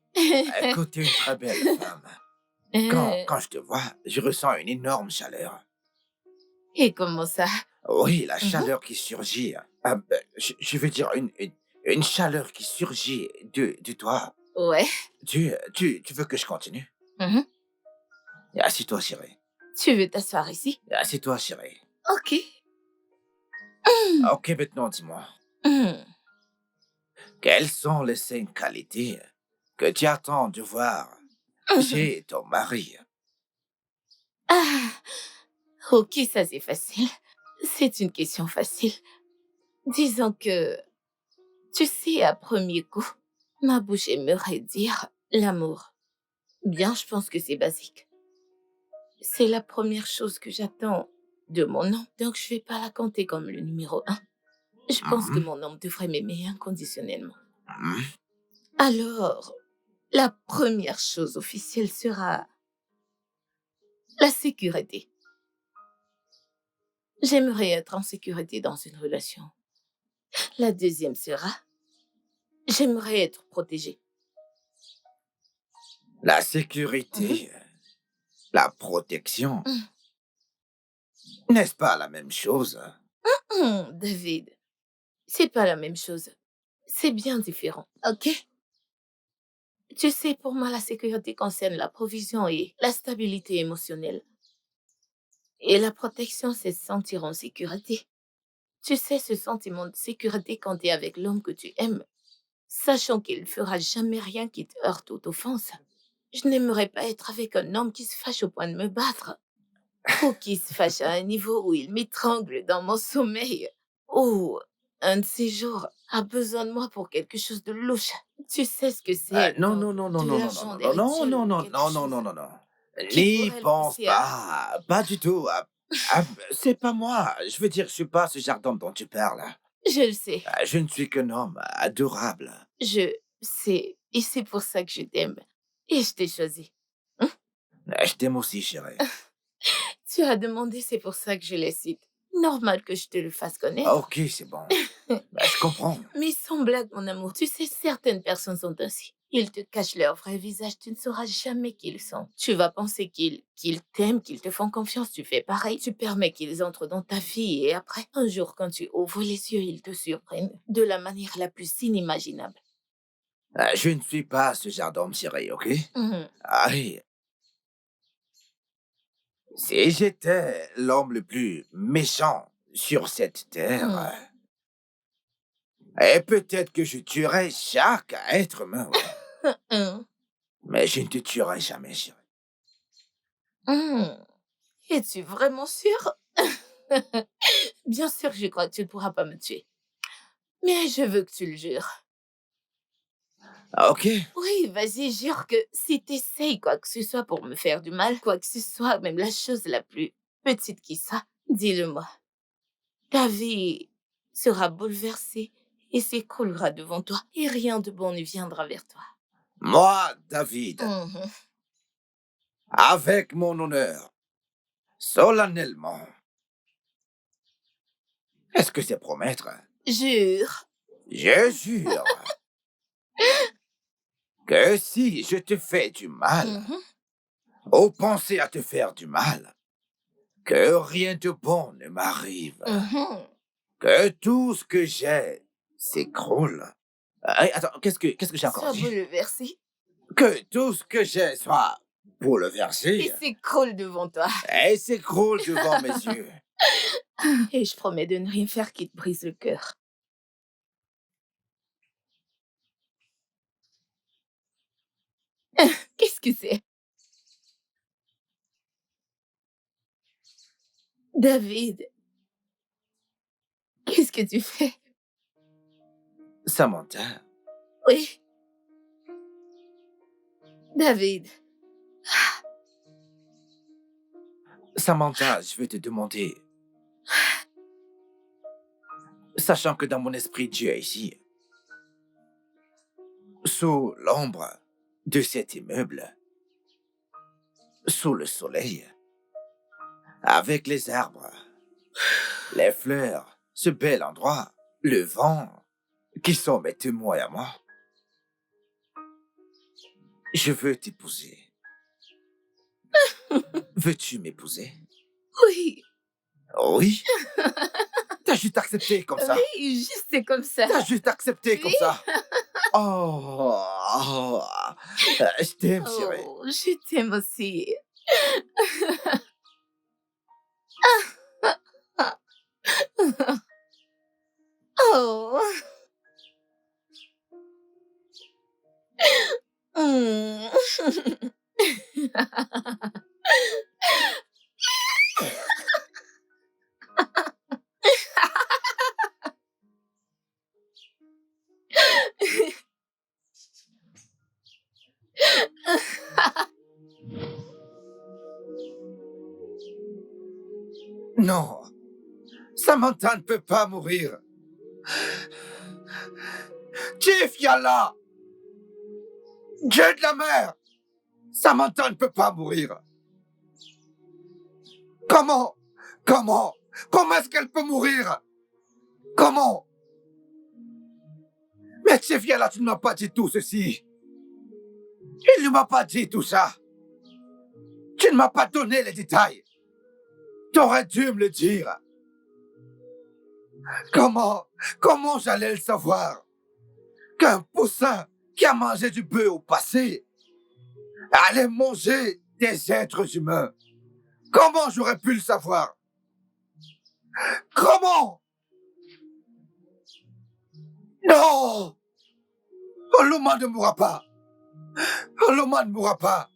Écoute, t'es une très belle femme. Quand je te vois, je ressens une énorme chaleur. Et comment ça? Oui, la Mhm. chaleur qui surgit. Je veux dire, une chaleur qui surgit de toi. Ouais. Tu veux que je continue? Mhm. Assis-toi, chérie. Tu veux t'asseoir ici? Assis-toi, chérie. Ok. Ok, maintenant, dis-moi. Hmm. Quelles sont les 5 qualités que tu attends de voir chez ton mari? Ah, ok, ça c'est facile. C'est une question facile. Disons que, tu sais, à premier coup, ma bouche aimerait dire l'amour. Bien, je pense que c'est basique. C'est la première chose que j'attends de mon homme, donc je vais pas la compter comme le numéro 1. Je pense que Mhm. mon homme devrait m'aimer inconditionnellement. Mhm. Alors, la première chose officielle sera la sécurité. J'aimerais être en sécurité dans une relation. La deuxième sera, j'aimerais être protégée. La sécurité, la protection, n'est-ce pas la même chose? David, c'est pas la même chose. C'est bien différent, ok? Tu sais, pour moi, la sécurité concerne la provision et la stabilité émotionnelle. Et la protection, c'est se sentir en sécurité. Tu sais, ce sentiment de sécurité quand tu es avec l'homme que tu aimes, sachant qu'il ne fera jamais rien qui te heurte ou t'offense. Je n'aimerais pas être avec un homme qui se fâche au point de me battre, ou qui se fâche à un niveau où il m'étrangle dans mon sommeil, ou un de ces jours a besoin de moi pour quelque chose de louche. Tu sais ce que c'est Non, quand non, non, non, de non, non, l'argent, non, des non, non, rituels non, ou non, quelque non, non, chose non, non, non. qui N'y pourrait le pense pousser à... pas du tout. C'est pas moi. Je veux dire, je suis pas ce genre d'homme dont tu parles. Je le sais, Je ne suis qu'un homme adorable. je sais, et c'est pour ça que je t'aime. Et je t'ai choisi. Hein? Je t'aime aussi, chérie. Tu as demandé, c'est pour ça que je les cite. Normal que je te le fasse connaître. Ok, c'est bon. Je comprends. Mais sans blague, mon amour, tu sais, certaines personnes sont ainsi. Ils te cachent leur vrai visage, tu ne sauras jamais qui ils sont. Tu vas penser qu'ils t'aiment, qu'ils te font confiance, tu fais pareil. Tu permets qu'ils entrent dans ta vie et après, un jour, quand tu ouvres les yeux, ils te surprennent de la manière la plus inimaginable. Je ne suis pas ce genre d'homme, chérie, ok? Mhm. Allez. Si j'étais l'homme le plus méchant sur cette terre, et peut-être que je tuerais chaque être humain, ouais. Hum. Mais je ne te tuerai jamais, chérie. Hum. Es-tu vraiment sûr? Bien sûr, je crois que tu ne pourras pas me tuer. Mais je veux que tu le jures. Ok? Oui, vas-y, jure que si t'essayes quoi que ce soit pour me faire du mal, quoi que ce soit, même la chose la plus petite qui soit, dis-le-moi. Ta vie sera bouleversée et s'écroulera devant toi et rien de bon ne viendra vers toi. Moi, David, Mhm. avec mon honneur, solennellement. Est-ce que c'est promettre? Jure. Je jure que si je te fais du mal, Mhm. ou penser à te faire du mal, que rien de bon ne m'arrive, Mhm. que tout ce que j'ai s'écroule. Attends, qu'est-ce que j'ai encore Sois dit? bouleversée. Que tout ce que j'ai soit pour le Il verser s'écroule devant toi. et s'écroule devant mes yeux. Et je promets de ne rien faire qui te brise le cœur. Qu'est-ce que c'est? David, qu'est-ce que tu fais? Samantha, Oui. David, Samantha, je vais te demander, sachant que dans mon esprit, Dieu est ici, sous l'ombre de cet immeuble, sous le soleil, avec les arbres, les fleurs, ce bel endroit, le vent, qui sont mes témoins à moi. Je veux t'épouser. Veux-tu m'épouser? oui, Oui. T'as juste accepté comme ça. oui, juste comme ça. T'as juste accepté comme Oui. ça. Oh, je t'aime, chérie. Oh, je t'aime aussi. Oh. Hmm. Non, Samantha ne peut pas mourir. Chief Yalla, Dieu de la mer, Samantha ne peut pas mourir. Comment est-ce qu'elle peut mourir? Comment? Mais Chief Yalla, tu ne m'as pas dit tout ceci. Il ne m'a pas dit tout ça. Tu ne m'as pas donné les détails. T'aurais dû me le dire. Comment j'allais le savoir? Qu'un poussin qui a mangé du bœuf au passé allait manger des êtres humains. Comment j'aurais pu le savoir? Comment? Non! Oloma ne mourra pas. Oloma ne mourra pas.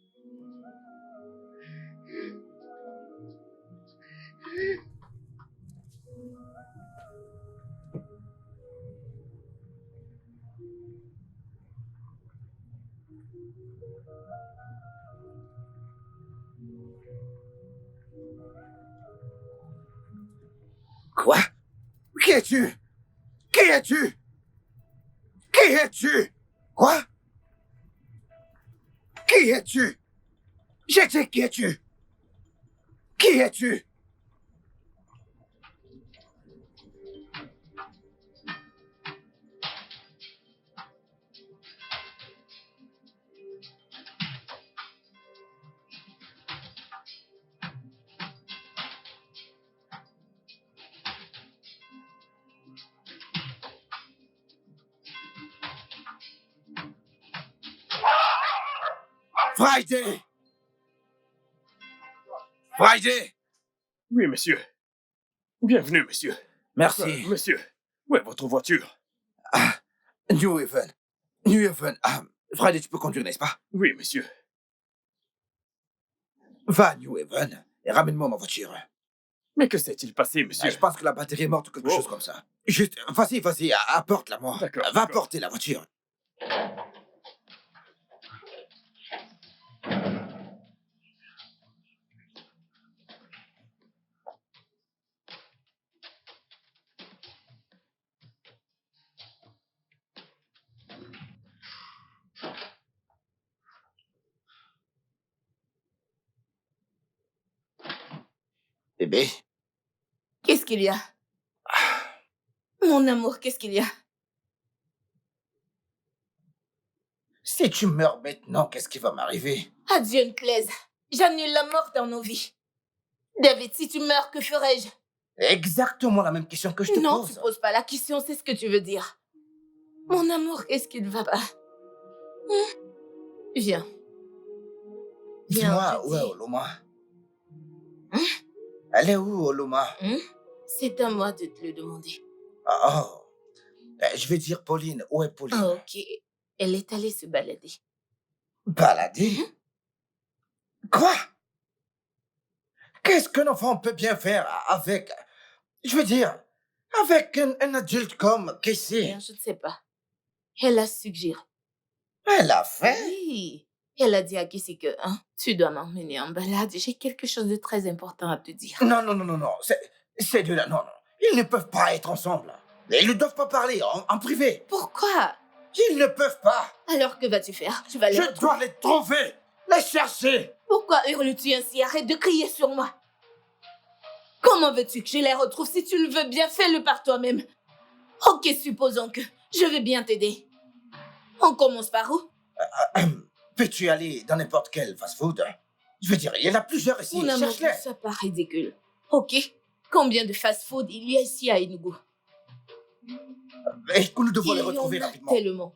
Quoi? Qui es-tu? Qui es-tu? Qui es-tu? Quoi? Qui es-tu? J'ai dit qui es-tu? Qui es-tu? Friday! Friday! Oui, monsieur. Bienvenue, monsieur. Merci. Monsieur, où est votre voiture? New Haven. New Haven. Friday, tu peux conduire, n'est-ce pas? Oui, monsieur. Va à New Haven et ramène-moi ma voiture. Mais que s'est-il passé, monsieur? Je pense que la batterie est morte ou quelque Oh. chose comme ça. Juste, vas-y, apporte-la moi. D'accord, Va d'accord. porter la voiture. Bébé, Qu'est-ce qu'il y a? Mon amour, qu'est-ce qu'il y a? si tu meurs maintenant, qu'est-ce qui va m'arriver? Adieu, ne plaise. J'annule la mort dans nos vies. David, si tu meurs, que ferais-je? Exactement la même question que je te Non, pose. tu poses pas la question, c'est ce que tu veux dire. Mon amour, qu'est-ce qui ne va pas? Viens. Bien, Dis-moi, je où est dis. Oloma? Hein? Elle est où, Oloma? C'est à moi de te le demander. Oh, je vais dire Pauline. Où est Pauline? Ah, ok. Elle est allée se balader. Balader? Quoi? Qu'est-ce qu'un enfant peut bien faire avec... Je veux dire, avec un adulte comme Casey? Bien, je ne sais pas. Elle a suggéré. Elle a fait? Oui. Elle a dit à Kissy que, tu dois m'emmener en balade. J'ai quelque chose de très important à te dire. Non, non, non, non, non. Ces deux-là, non, non. Ils ne peuvent pas être ensemble. Ils ne doivent pas parler en privé. Pourquoi? Ils ne peuvent pas. Alors que vas-tu faire? Tu vas les Je retrouver. dois les trouver, les chercher. Pourquoi hurles-tu ainsi? Arrête de crier sur moi. Comment veux-tu que je les retrouve? Si tu le veux bien, fais-le par toi-même. Ok, supposons que je vais bien t'aider. On commence par où? Peux-tu aller dans n'importe quel fast-food? Je veux dire, il y en a plusieurs ici. Mon amour, Cherche-les. ça part ridicule. Ok. Combien de fast-food il y a ici à Enugu? Et que nous devons les Il y en retrouver a rapidement. tellement.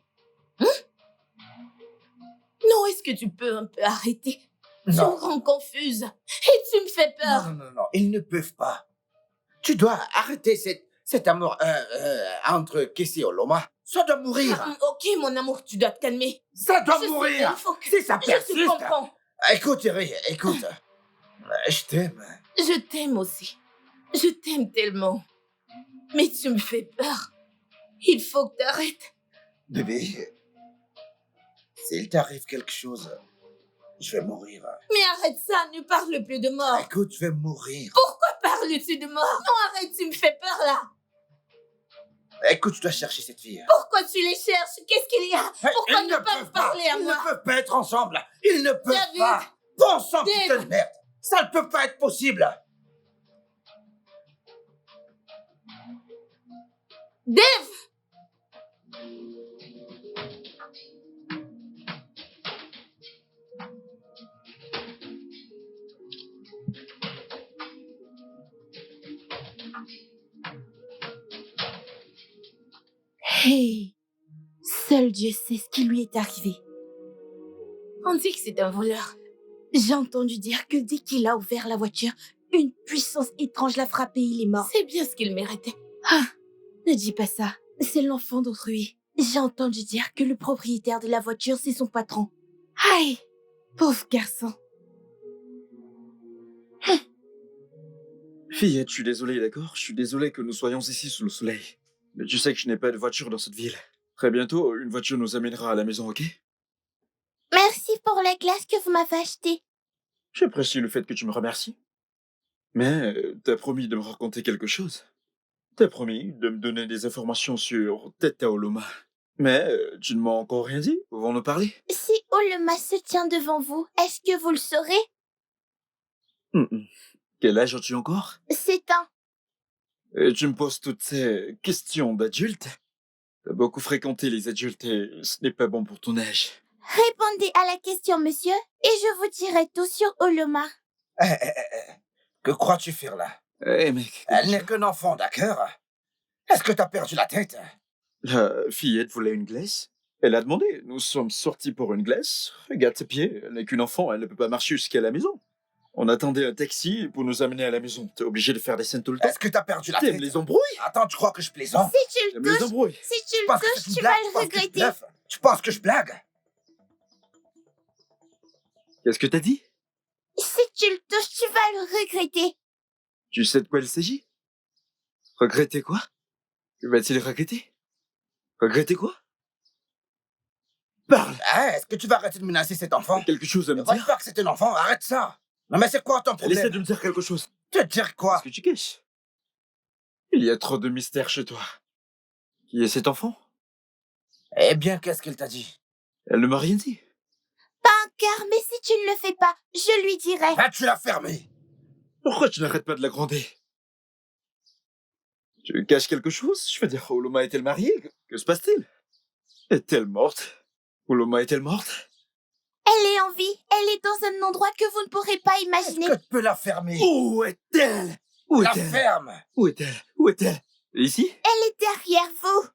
Non, est-ce que tu peux un peu arrêter? Tu me Non. rends confuse. Et tu me fais peur. Non, non, non, non. Ils ne peuvent pas. Tu dois arrêter cet amour entre Casey et Oloma. Ça doit mourir. Ok, mon amour, tu dois te calmer. Ça doit Je sais, mourir. il faut que- Si ça Je persiste. te comprends. Écoute, Thierry, écoute. Je t'aime. Je t'aime aussi. Je t'aime tellement. Mais tu me fais peur. Il faut que t'arrêtes. Bébé, s'il t'arrive quelque chose, je vais mourir. Mais arrête ça, ne parle plus de mort. Écoute, je vais mourir. Pourquoi parles-tu de mort? Non, arrête, tu me fais peur là. Écoute, je dois chercher cette fille. Pourquoi tu les cherches? Qu'est-ce qu'il y a? Pourquoi Ils ne pas peuvent parler à Ils moi? ne peuvent pas être ensemble. Ils ne peuvent David. pas. Bon sang, David. putain de merde. Ça ne peut pas être possible. Dave! Hey, seul Dieu sait ce qui lui est arrivé. On dit que c'est un voleur. J'ai entendu dire que dès qu'il a ouvert la voiture, une puissance étrange l'a frappé et il est mort. C'est bien ce qu'il méritait. Ah, ne dis pas ça. C'est l'enfant d'autrui. J'ai entendu dire que le propriétaire de la voiture, c'est son patron. Aïe, pauvre garçon. Fillette, je suis désolé, d'accord? Je suis désolé que nous soyons ici sous le soleil. Mais tu sais que je n'ai pas de voiture dans cette ville. Très bientôt, une voiture nous amènera à la maison, ok? Merci pour la glace que vous m'avez achetée. J'apprécie le fait que tu me remercies. Mais t'as promis de me raconter quelque chose. T'as promis de me donner des informations sur Teta Oloma. Mais tu ne m'as encore rien dit. Pouvons-nous parler? Si Olema se tient devant vous, est-ce que vous le saurez? Quel âge as-tu encore? C'est un... Et tu me poses toutes ces questions d'adulte? T'as beaucoup fréquenté les adultes et ce n'est pas bon pour ton âge. Répondez à la question, monsieur, et je vous dirai tout sur Oloma. Que crois-tu faire là? Eh mec, Elle n'est qu'un enfant, d'accord? Est-ce que t'as perdu la tête? la fillette voulait une glace. Elle a demandé. Nous sommes sortis pour une glace. Regarde ses pieds. Elle n'est qu'une enfant. Elle ne peut pas marcher jusqu'à la maison. On attendait un taxi pour nous amener à la maison. T'es obligé de faire des scènes tout le temps. Est-ce que t'as perdu la T'aimes tête? les embrouilles? Attends, tu crois que je plaisante? Si tu le T'aimes les touches, embrouilles? si tu Tu le penses que touches, c'est une tu blague? vas Tu le penses que je regretter. bluffe? Tu penses que je blague? Qu'est-ce que t'as dit? Si tu le touches, tu vas le regretter. Tu sais de quoi il s'agit? Regretter quoi? Que va-t-il regretter? Regretter quoi? Parle! Hein, est-ce que tu vas arrêter de menacer cet enfant? Quelque chose à me Va dire? pas que c'est un enfant, arrête ça! Non mais c'est quoi ton Elle essaie problème? de me dire quelque chose. Te dire quoi? Qu'est-ce que tu caches? Il y a trop de mystères chez toi. Qui est cet enfant? Eh bien, qu'est-ce qu'elle t'a dit? Elle ne m'a rien dit. Pas encore, mais si tu ne le fais pas, je lui dirai. Va-tu la fermer? Pourquoi tu n'arrêtes pas de la gronder? Tu caches quelque chose? Je veux dire, Oloma est-elle mariée? Que se passe-t-il? Est-elle morte? Oloma est-elle morte? Elle est en vie. Elle est dans un endroit que vous ne pourrez pas Est-ce imaginer. que tu peux la fermer? Où est-elle? Où La est-elle? ferme! Où est-elle? Où est-elle? Ici? Elle est derrière vous.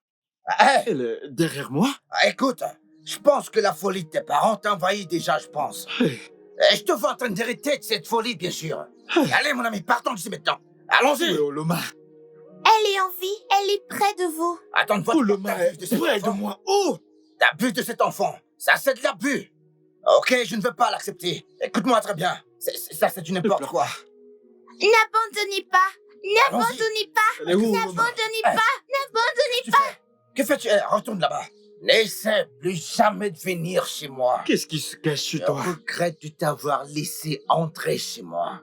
Hein? Elle est derrière moi? Écoute, je pense que la folie de tes parents t'envahit déjà, je pense. Hey, Et je te vois en train d'hériter de cette folie, bien sûr. Allez, mon ami, partons d'ici maintenant. Allons-y. Oui, Oloma. Elle est en vie, elle est près de vous. Attends de voir Oloma est près de moi. Oh! T'abuses de cet enfant. Ça, c'est de l'abus. Ok, je ne veux pas l'accepter. Écoute-moi très bien. Ça, c'est du n'importe pleure quoi. N'abandonnez pas. Allons-y. N'abandonnez pas. Elle est où, Oloma? N'abandonnez Eh, pas. N'abandonnez Tu fais? Que fais-tu? Retourne là-bas. N'essaie plus jamais de venir chez moi. Qu'est-ce qui se cache chez Je toi? regrette de t'avoir laissé entrer chez moi.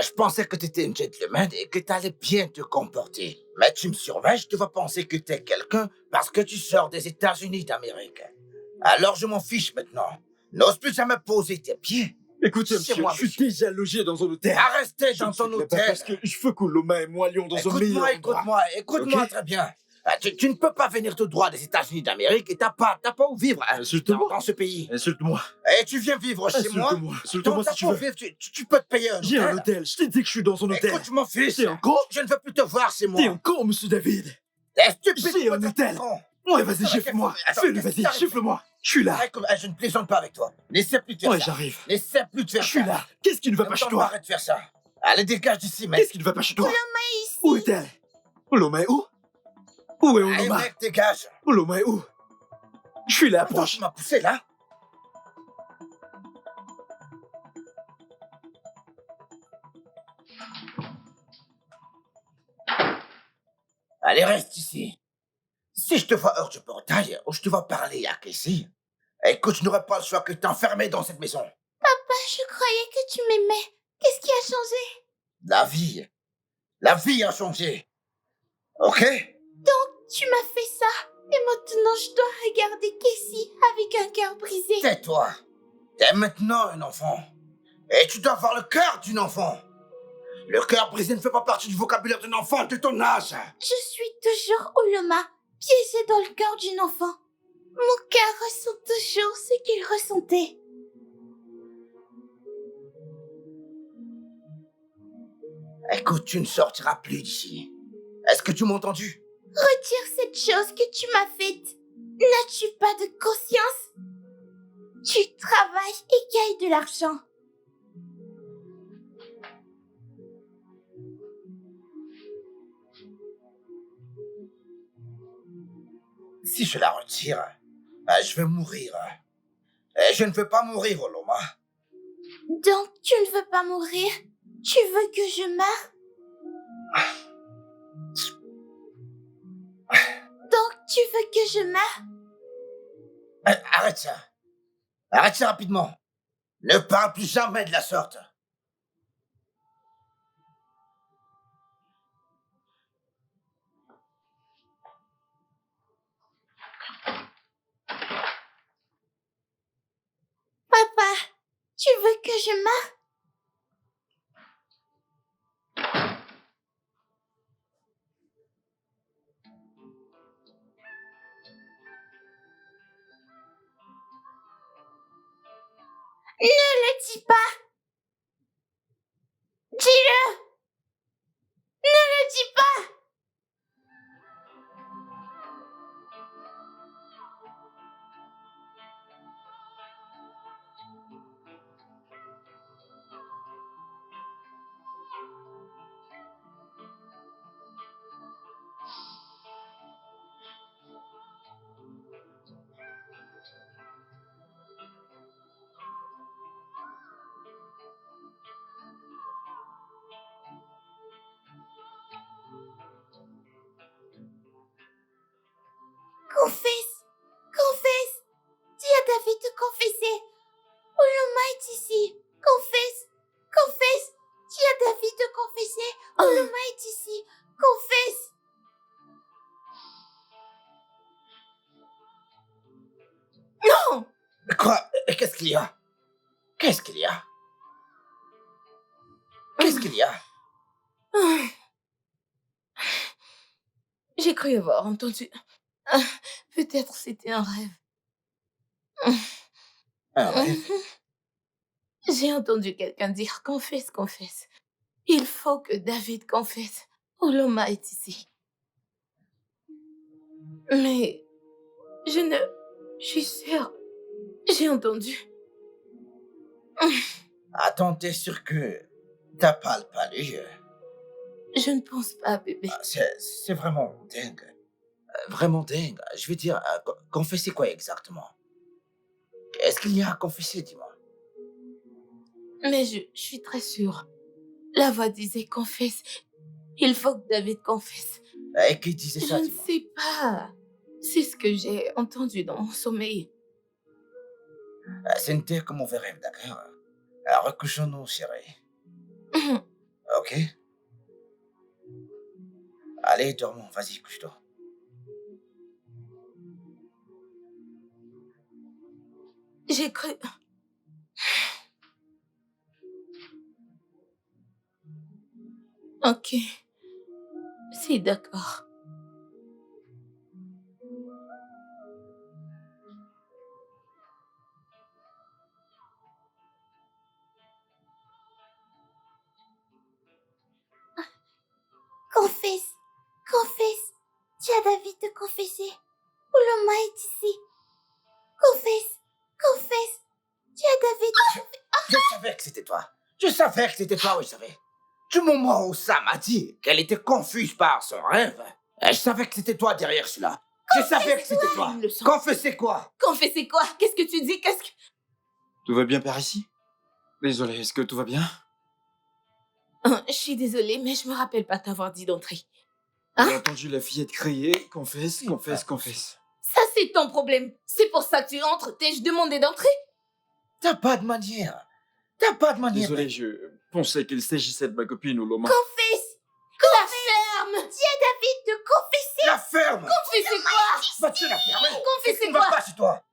Je pensais que tu étais une gentleman et que tu allais bien te comporter. Mais tu me surveilles, je te vois penser que tu es quelqu'un parce que tu sors des États-Unis d'Amérique. Alors je m'en fiche maintenant. N'ose plus jamais poser tes pieds. Écoutez, C'est monsieur, moi, je suis déjà logé dans un hôtel. À rester Je dans ne suis ton là pas hôtel. parce que je veux qu'Oloma et moi allions dans un meilleur endroit. Écoute-moi Ok. très bien. Tu ne peux pas venir tout droit des États-Unis d'Amérique et t'as pas où vivre Insulte-moi. dans ce pays. Insulte-moi. Et tu viens vivre chez moi. Insulte-moi. Insulte-moi si tu veux. Vivre, tu peux te payer un J'ai un hôtel. hôtel. Je t'ai dit que je suis dans un hôtel. Écoute, mon fils. T'es un con? Je ne veux plus te voir chez moi. T'es un con, monsieur David. T'es stupide. J'ai un peut-être hôtel. con. Ouais, vas-y, Ouais, gifle-moi. attends, Fais-le, qu'est-ce vas-y, qui t'arrive? gifle-moi. Je suis là. Écoute, je ne plaisante pas avec toi. N'essaie plus de faire Ouais, ça. j'arrive. N'essaie plus de faire Je ça. suis là. Qu'est-ce qui ne va Ne pas me chez tente pas, toi? arrête de faire ça. Allez, dégage d'ici, mec. Qu'est-ce qui ne va pas chez toi? ici. Où est-elle? Oloma est où? Où est Allez, Oloma? mec, dégage. Oloma est où? Je suis là, Attends, approche. tu m'as poussé, là. Allez, reste ici. Si je te vois hors du portail, ou je te vois parler à Casey, écoute, je n'aurai pas le choix que t'enfermer dans cette maison. Je croyais que tu m'aimais. Qu'est-ce qui a changé? La vie a changé. Ok? Tu m'as fait ça. Et maintenant, je dois regarder Casey avec un cœur brisé. Tais-toi. T'es maintenant un enfant. Et tu dois avoir le cœur d'une enfant. Le cœur brisé ne fait pas partie du vocabulaire d'un enfant de ton âge. Je suis toujours Oloma, piégée dans le cœur d'une enfant. Mon cœur ressent toujours ce qu'il ressentait. Écoute, tu ne sortiras plus d'ici. Est-ce que tu m'as entendu? Retire cette chose que tu m'as faite. N'as-tu pas de conscience? Tu travailles et gagnes de l'argent. Si je la retire, je vais mourir. Et je ne veux pas mourir, Oloma. Donc, tu ne veux pas mourir? Tu veux que je meure? Donc, tu veux que je meure? Arrête ça. Arrête ça rapidement. Ne parle plus jamais de la sorte. Papa, tu veux que je meure? Ne le dis pas! Dis-le! Ne le dis pas! Confesse! Confesse! Dis à David de confesser! Oloma est ici! Confesse! Confesse! Dis à David de confesser! Oloma est ici! Confesse! Non! Quoi? Qu'est-ce qu'il y a? Qu'est-ce qu'il y a? Qu'est-ce qu'il y a? J'ai cru avoir entendu. Peut-être c'était un rêve. Un rêve? J'ai entendu quelqu'un dire confesse, confesse. Il faut que David confesse. Oloma est ici. Mais je ne... Je suis sûre. J'ai entendu. Attends, t'es sûr que t'as pas le palu? Je ne pense pas, bébé. C'est vraiment dingue. Vraiment dingue. Je veux dire, confesser quoi exactement? Qu'est-ce qu'il y a à confesser, dis-moi? Mais je suis très sûre. La voix disait confesse. Il faut que David confesse. Et qui disait Je ça, ne dis-moi? sais pas. C'est ce que j'ai entendu dans mon sommeil. C'était comme mauvais rêve, d'accord? Recouchons-nous, chérie. Ok? Allez, dormons. Vas-y, couche-toi. J'ai cru... Ok. C'est d'accord. Confesse, confesse. Tu as David de confesser. Ouloma est ici. Confesse, confesse. Tu as David de confesser. Je savais que c'était toi. Je savais que c'était toi, oui, je savais. Du moment où Sam a dit qu'elle était confuse par son rêve, je savais que c'était toi derrière cela. Je savais que c'était toi. Il le sent. Confessez quoi? Confessez quoi? Qu'est-ce que tu dis? Qu'est-ce que... Tout va bien par ici? Désolé, est-ce que tout va bien? Je suis désolée, mais je me rappelle pas t'avoir dit d'entrer. J'ai entendu la fillette crier, confesse, confesse, confesse. Ça, c'est ton problème. C'est pour ça que tu entres. T'ai-je demandé d'entrer? T'as pas de manière. T'as pas de manière. Désolé, je pensais qu'il s'agissait de ma copine Ouloma. Confesse. La ferme! Dis à David de confesser. La ferme. Confessez quoi? Vas-tu la fermer? Confessez Qu'est-ce qui ne va quoi? pas chez toi?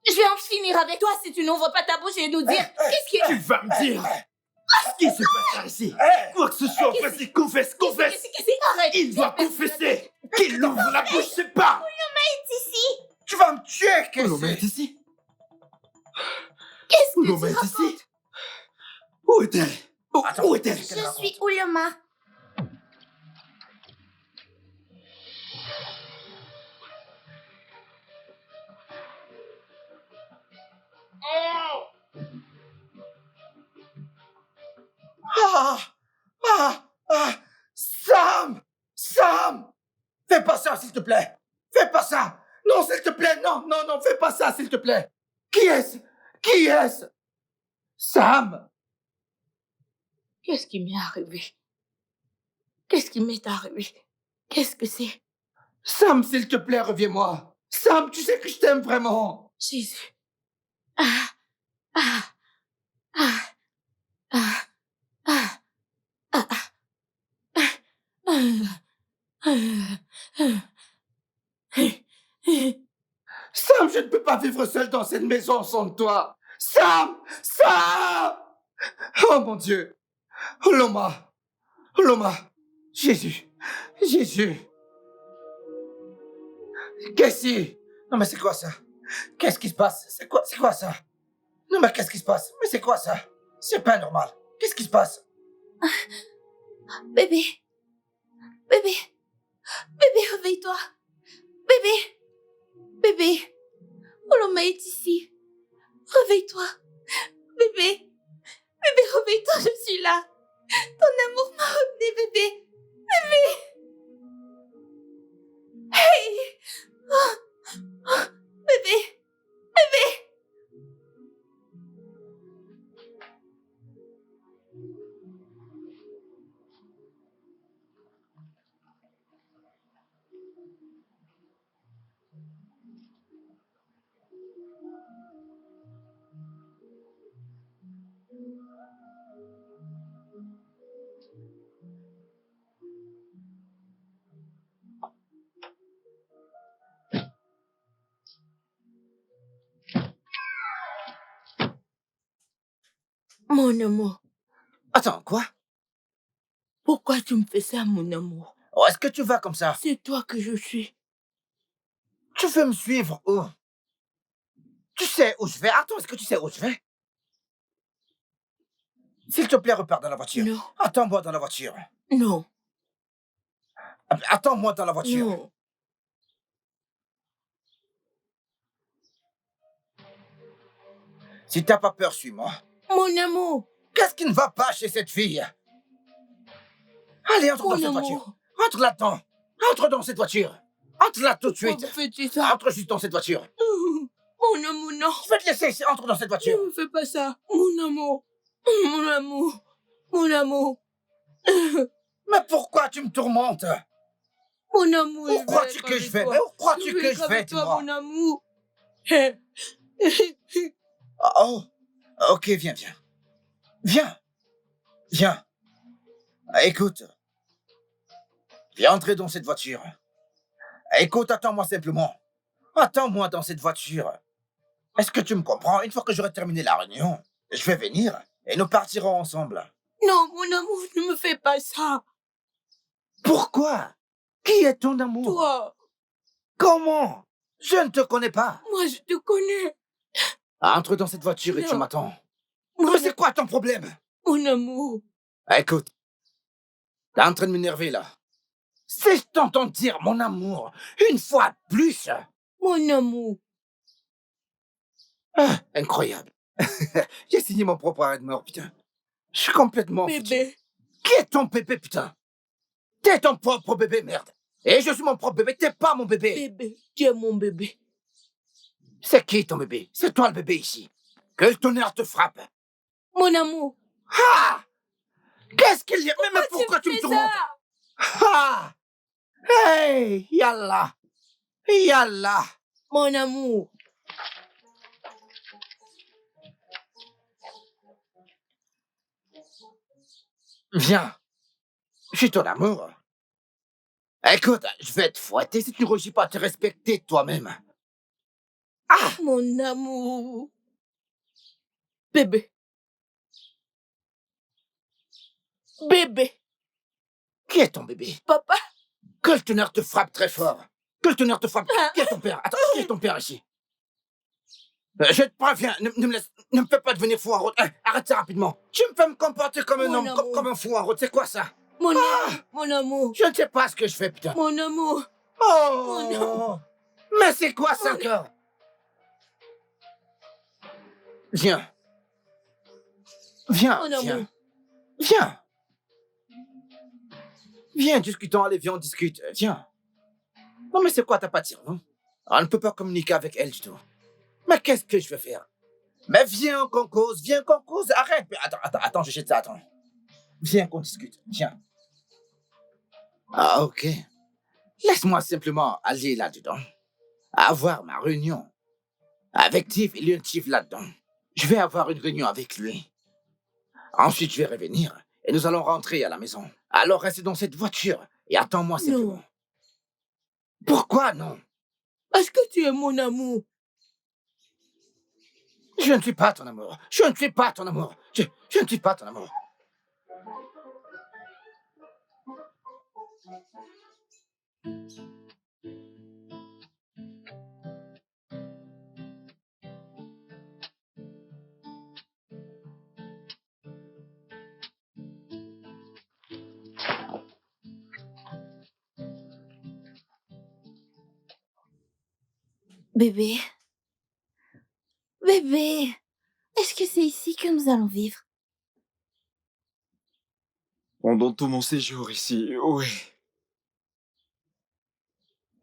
Je vais en finir avec toi si tu n'ouvres pas ta bouche et nous dire qu'est-ce qui... Tu vas me dire ce qui se passe par ici. Quoi que ce soit, vas-y, confesse, confesse. Qu'est-ce que arrête! Il doit confesser. Qu'il ouvre la bouche, c'est pas. Tu vas me tuer, qu'est-ce que Ouloma est c'est? ici? Qu'est-ce que Ouloma tu est ici? racontes? Où est-elle? Attends, Où est-elle? qu'est-ce qu'elle Je raconte? suis Ouloma. Ah! Ah! Ah! Sam! Sam! Fais pas ça, s'il te plaît! Fais pas ça! Non, s'il te plaît! Non, non, non, fais pas ça, s'il te plaît! Qui est-ce? Qui est-ce? Sam! Qu'est-ce qui m'est arrivé? Qu'est-ce qui m'est arrivé? Qu'est-ce que c'est? Sam, s'il te plaît, reviens-moi! Sam, tu sais que je t'aime vraiment! Jésus. Ah, ah, ah, ah, ah, ah, Sam, je ne peux pas vivre seul dans cette maison sans toi! Sam! Sam! Oh mon Dieu! Loma! Loma! Jésus! Jésus! Qu'est-ce que... Non mais c'est quoi ça? Qu'est-ce qui se passe? C'est quoi ça? Non mais qu'est-ce qui se passe? Mais c'est quoi ça? C'est pas normal. Qu'est-ce qui se passe? Bébé. Bébé. Bébé, réveille-toi. Bébé. Bébé. Ouloma est ici. Réveille-toi. Bébé. Bébé, réveille-toi, je suis là. Ton amour m'a ramené, bébé. Bébé. Hey. Oh. Oh. Bébé. Bébé. Mon amour, Attends, quoi? pourquoi tu me fais ça, mon amour? Oh, est-ce que tu vas comme ça? C'est toi que je suis. Tu veux me suivre où? Tu sais où je vais? Attends, est-ce que tu sais où je vais? S'il te plaît, repars dans la voiture. Non, Attends-moi dans la voiture. non, Attends-moi dans la voiture. non. Si t'as pas peur, suis-moi. Mon amour, Qu'est-ce qui ne va pas chez cette fille? Allez, entre dans Mon cette amour. voiture. Entre là-dedans. Entre dans cette voiture. Entre là tout de suite. Pourquoi fais-tu ça? Entre juste dans cette voiture. Mon amour, non. Je vais te laisser ici. Entre dans cette voiture. Ne me fais pas ça. Mon amour. Mon amour. Mon amour. Mais pourquoi tu me tourmentes? Mon amour. Où crois-tu que je vais? Mais où crois-tu que je vais, dis-moi? Mon amour. Oh, ok, viens. Viens. Écoute. Viens entrer dans cette voiture. Écoute, attends-moi simplement. Attends-moi dans cette voiture. Est-ce que tu me comprends? Une fois que j'aurai terminé la réunion, je vais venir et nous partirons ensemble. Non, mon amour, ne me fais pas ça. Pourquoi? Qui est ton amour? Toi, Comment? Je ne te connais pas. moi, je te connais. Entre dans cette voiture et tu Non. m'attends. Mon, Mais c'est quoi ton problème? mon amour. Écoute, t'es en train de m'énerver là. Si je t'entends dire mon amour une fois de plus. Mon amour. Ah, incroyable. J'ai signé mon propre arrêt de mort, putain. Je suis complètement foutu. Bébé. Qui est ton bébé, putain? T'es ton propre bébé, merde. Et je suis mon propre bébé, t'es pas mon bébé. Bébé, tu es mon bébé. C'est qui ton bébé? C'est toi le bébé ici. Que le tonnerre te frappe. Mon amour. Ah! Qu'est-ce qu'il y a? Mais pourquoi tu me fais tourmentes? ça? Ah! Hey! Yallah! Yallah! Mon amour. Viens. Je suis ton amour. Écoute, je vais te fouetter si tu ne réussis pas à te respecter toi-même. Ah! Mon amour. Bébé. Bébé. Qui est ton bébé? Papa. Que le tonnerre te frappe très fort. Que le tonnerre te frappe. Ah. Qui est ton père? Attends, qui est ton père ici? Je te préviens, ne me fais pas devenir fou en route. Arrête ça rapidement. Tu me fais me comporter comme un Mon homme, amour. comme un fou en route. C'est quoi ça? Mon amour. Mon amour. Je ne sais pas ce que je fais, putain. Mon amour. Oh non. Mais c'est quoi ça encore? Viens. Viens, Mon viens. amour. Viens. Viens, discutons. Allez, viens, on discute. Viens. Non, mais c'est quoi ta pâture, non? On ne peut pas communiquer avec elle du tout. Mais qu'est-ce que je vais faire? Mais viens qu'on cause, Arrête. Mais attends, je jette ça, attends. Viens qu'on discute, viens. Ah, ok. Laisse-moi simplement aller là-dedans. Avoir ma réunion. Avec Tiff, il y a un Tiff là-dedans. Je vais avoir une réunion avec lui. Ensuite, je vais revenir et nous allons rentrer à la maison. Alors, reste dans cette voiture et attends-moi simplement. Non. Pourquoi non? Parce que tu es mon amour. Je ne suis pas ton amour. Je ne suis pas ton amour. Je ne suis pas ton amour. Bébé. Bébé. Est-ce que c'est ici que nous allons vivre? Pendant tout mon séjour ici, oui.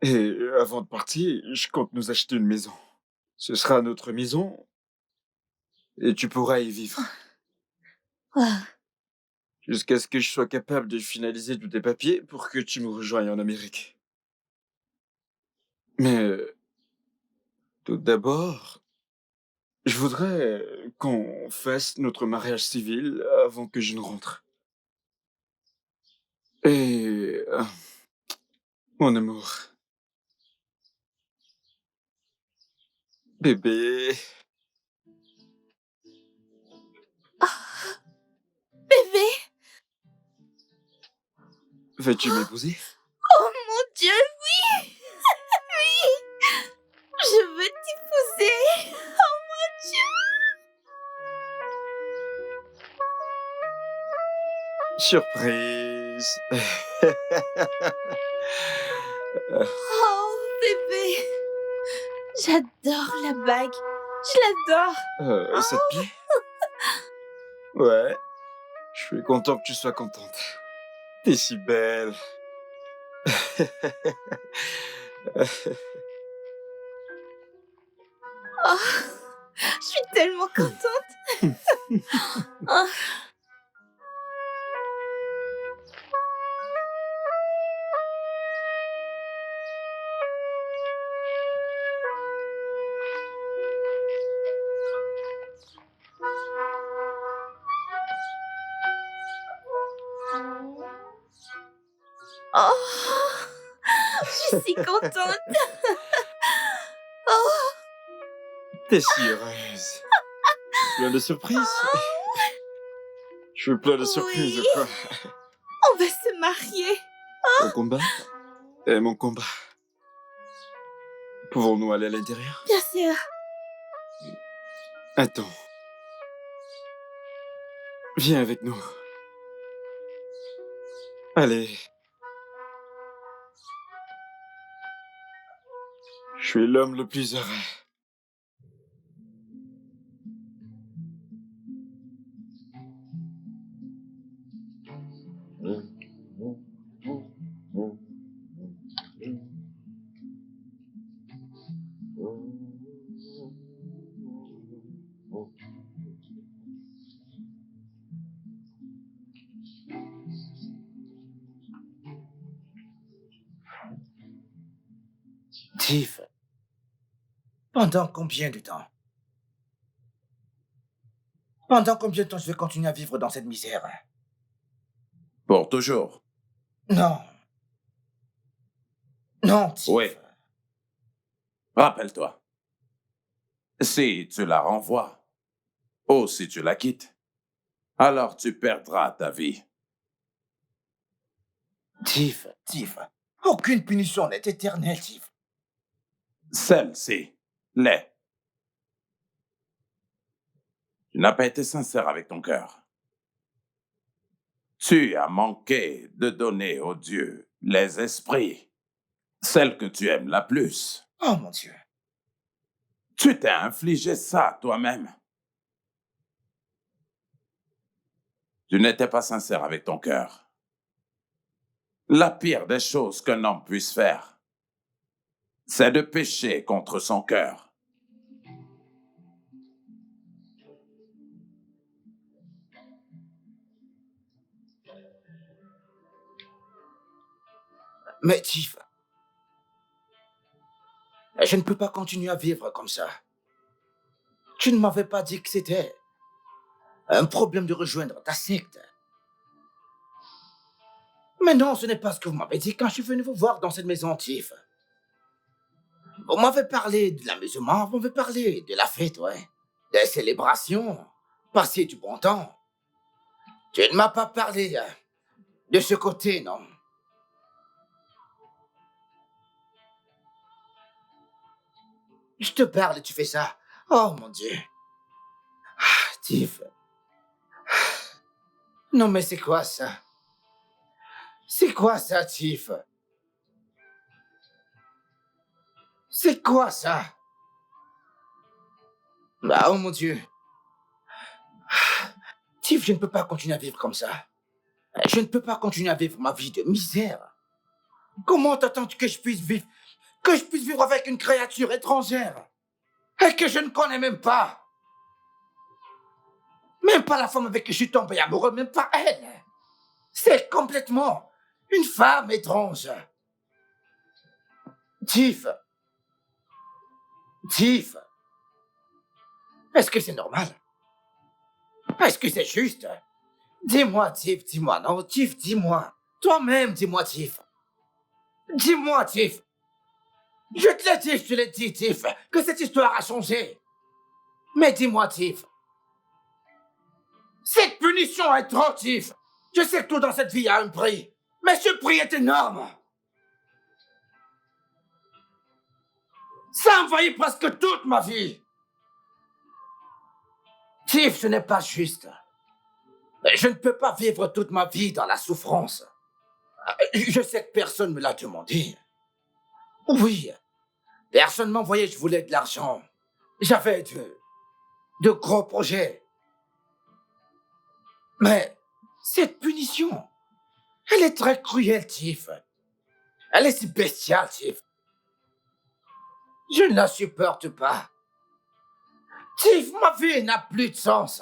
Et avant de partir, je compte nous acheter une maison. Ce sera notre maison et tu pourras y vivre. Ah, Jusqu'à ce que je sois capable de finaliser tous tes papiers pour que tu me rejoignes en Amérique. Mais tout d'abord, je voudrais qu'on fasse notre mariage civil avant que je ne rentre. Et mon amour, bébé, bébé. veux-tu m'épouser? Oh mon Dieu, oui. Oui. Je veux t'épouser. Oh mon Dieu. Surprise. Oh bébé. J'adore la bague. Je l'adore. Ça te plaît? Ouais, je suis content que tu sois contente. T'es si belle. Oh, je suis tellement contente. Oh. Oh, je suis si contente. Oh, T'es si heureuse. Plein de surprises. Je suis plein de surprises, oui. quoi. On va se marier. Ton combat et mon combat. Pouvons-nous aller à l'intérieur? Bien sûr. Attends. Viens avec nous. Allez. Je suis l'homme le plus heureux. Tiff, pendant combien de temps? Pendant combien de temps je vais continuer à vivre dans cette misère? Pour toujours. Non. Non, Tiff. Oui. Rappelle-toi. Si tu la renvoies, ou si tu la quittes, alors tu perdras ta vie. Tiff, aucune punition n'est éternelle, Tiff. Celle-ci l'est. Tu n'as pas été sincère avec ton cœur. Tu as manqué de donner aux dieux les esprits, celle que tu aimes la plus. Oh mon Dieu. Tu t'es infligé ça toi-même. Tu n'étais pas sincère avec ton cœur. La pire des choses qu'un homme puisse faire, c'est de pécher contre son cœur. Mais Tiff, je ne peux pas continuer à vivre comme ça. Tu ne m'avais pas dit que c'était un problème de rejoindre ta secte. Mais non, ce n'est pas ce que vous m'avez dit quand je suis venu vous voir dans cette maison, Tiff. Vous m'avez parlé de l'amusement, vous m'avez parlé de la fête, ouais. Des célébrations, passer du bon temps. Tu ne m'as pas parlé de ce côté, non. Je te parle et tu fais ça. Oh mon Dieu. Ah, Tiff. Non mais c'est quoi ça? C'est quoi ça, Tiff? C'est quoi ça? Ah, oh mon Dieu. Tiff, je ne peux pas continuer à vivre comme ça. Je ne peux pas continuer à vivre ma vie de misère. Comment t'attends-tu que je puisse vivre avec une créature étrangère et que je ne connais même pas? Même pas la femme avec qui je suis tombé amoureux, même pas elle. C'est complètement une femme étrange. Tiff. Est-ce que c'est normal? Est-ce que c'est juste? Dis-moi, Tiff, dis-moi. Non, Tiff, dis-moi. Toi-même, dis-moi, Tiff. Dis-moi, Tiff. Je te l'ai dit, Tiff, que cette histoire a changé. Mais dis-moi, Tiff. Cette punition est trop, Tiff. Je sais que tout dans cette vie a un prix. Mais ce prix est énorme. Ça a envahi presque toute ma vie. Tiff, ce n'est pas juste. Je ne peux pas vivre toute ma vie dans la souffrance. Je sais que personne ne me l'a demandé. Oui, personne m'envoyait, je voulais de l'argent. J'avais de gros projets. Mais cette punition, elle est très cruelle, Tiff. Elle est si bestiale, Tiff. Je ne la supporte pas. Tiff, ma vie n'a plus de sens.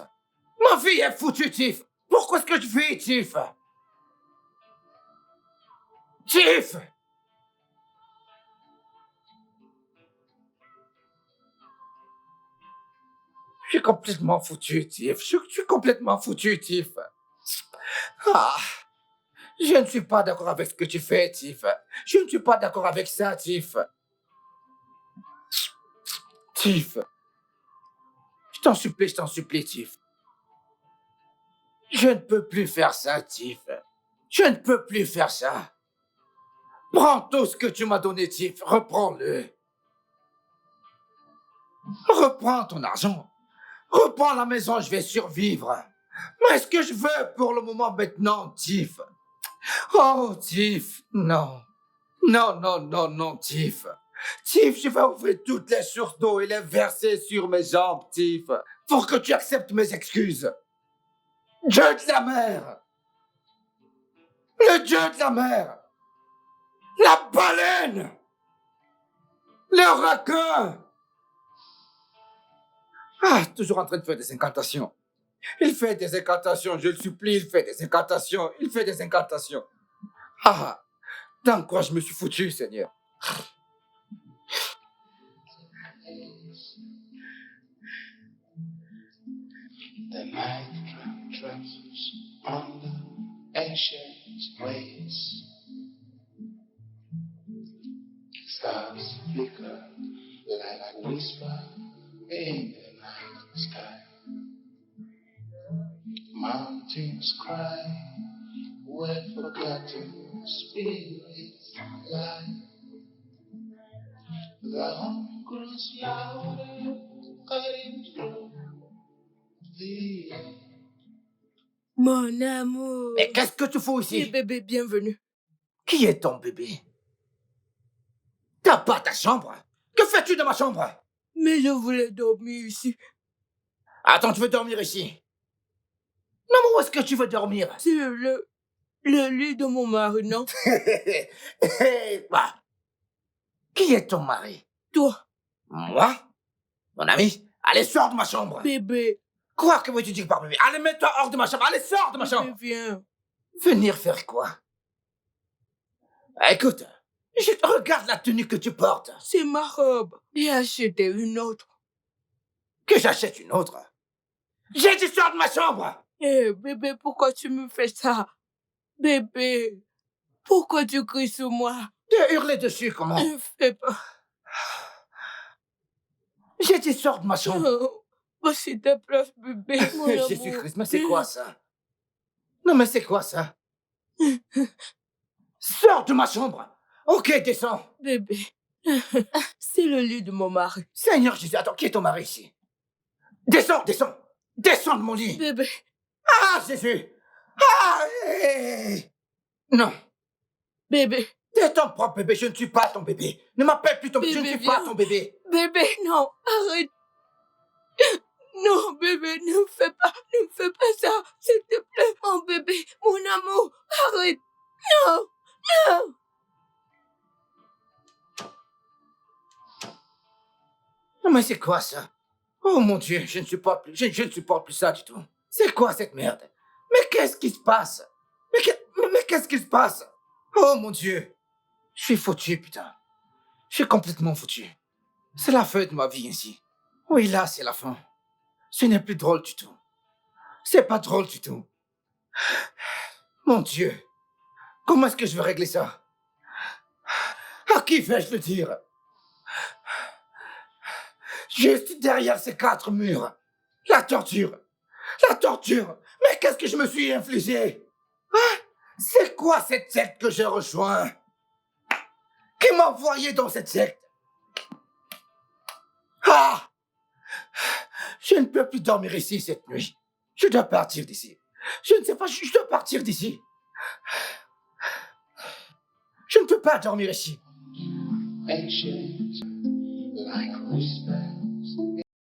Ma vie est foutue, Tiff. Pourquoi est-ce que je vis, Tiff? Tiff! Je suis complètement foutu, Tiff. Je suis complètement foutu, Tiff. Ah, je ne suis pas d'accord avec ce que tu fais, Tiff. Je ne suis pas d'accord avec ça, Tiff. Tiff. Je t'en supplie, Tiff. Je ne peux plus faire ça, Tiff. Je ne peux plus faire ça. Prends tout ce que tu m'as donné, Tiff. Reprends-le. Reprends ton argent. Reprends la maison, je vais survivre. Mais ce que je veux pour le moment maintenant, Tiff. Oh, Tiff, non. Non, Tiff. Tiff, je vais ouvrir toutes les sources d'eau et les verser sur mes jambes, Tiff, pour que tu acceptes mes excuses. Dieu de la mer. Le dieu de la mer. La baleine. Le requin. Ah, toujours en train de faire des incantations. Il fait des incantations, je le supplie, il fait des incantations, Ah, dans quoi je me suis foutu, Seigneur? The night travels on the ancient ways. Stars flicker like whisper in the night sky. Mountains cry where forgotten spirits lie. The hum grows louder, cutting through the air. Mon amour. Mais qu'est-ce que tu fous Oui, ici? bébé, bienvenue. Qui est ton bébé? T'as pas ta chambre? Que fais-tu dans ma chambre? Mais je voulais dormir ici. Attends, tu veux dormir ici? Non, mais où est-ce que tu veux dormir? C'est le lit de mon mari, non? Bah, qui est ton mari? Toi, Moi? Mon ami? Allez, sors de ma chambre! bébé. Quoi que veux-tu dire par bébé? Allez, mets-toi hors de ma chambre! Allez, sors de ma chambre! Bébé, viens. Venir faire quoi? Écoute, regarde la tenue que tu portes. C'est ma robe. J'ai acheté une autre. Que j'achète une autre. J'ai dit sors de ma chambre! Eh, bébé, pourquoi tu me fais ça? Bébé, pourquoi tu cries sur moi? De hurler dessus, comment? Ne fais pas. J'ai dit sors de ma chambre. Oh, voici ta place, bébé, mon amour. Jésus-Christ, mais c'est quoi ça? Non, mais c'est quoi ça? Sors de ma chambre! Ok, descends! Bébé, c'est le lit de mon mari. Seigneur Jésus, attends, qui est ton mari ici? Descends! Descends de mon lit! Bébé, Ah, Jésus! Ah! Non! bébé, T'es ton propre bébé, je ne suis pas ton bébé. Ne m'appelle plus ton bébé, je ne Bébé, suis pas viens. ton bébé. bébé, non, arrête. Non, bébé, ne me fais pas ça, s'il te plaît. Mon bébé, mon amour, arrête. Non. Non, mais c'est quoi ça? Oh mon Dieu, je ne supporte plus ça du tout. C'est quoi cette merde? Mais qu'est-ce qui se passe? Mais qu'est-ce qui se passe? Oh mon Dieu! Je suis foutu, putain. Je suis complètement foutu. C'est la fin de ma vie ici. Oui, là, c'est la fin. Ce n'est plus drôle du tout. C'est pas drôle du tout. Mon Dieu. Comment est-ce que je vais régler ça? À qui vais-je le dire? Juste derrière ces 4 murs. La torture. Mais qu'est-ce que je me suis infligé? Hein? C'est quoi cette secte que j'ai rejoint? Qui m'a envoyé dans cette secte? Ah! Je ne peux plus dormir ici cette nuit. Je dois partir d'ici. Je ne sais pas, je dois partir d'ici. Je ne peux pas dormir ici. Ancient, like whisper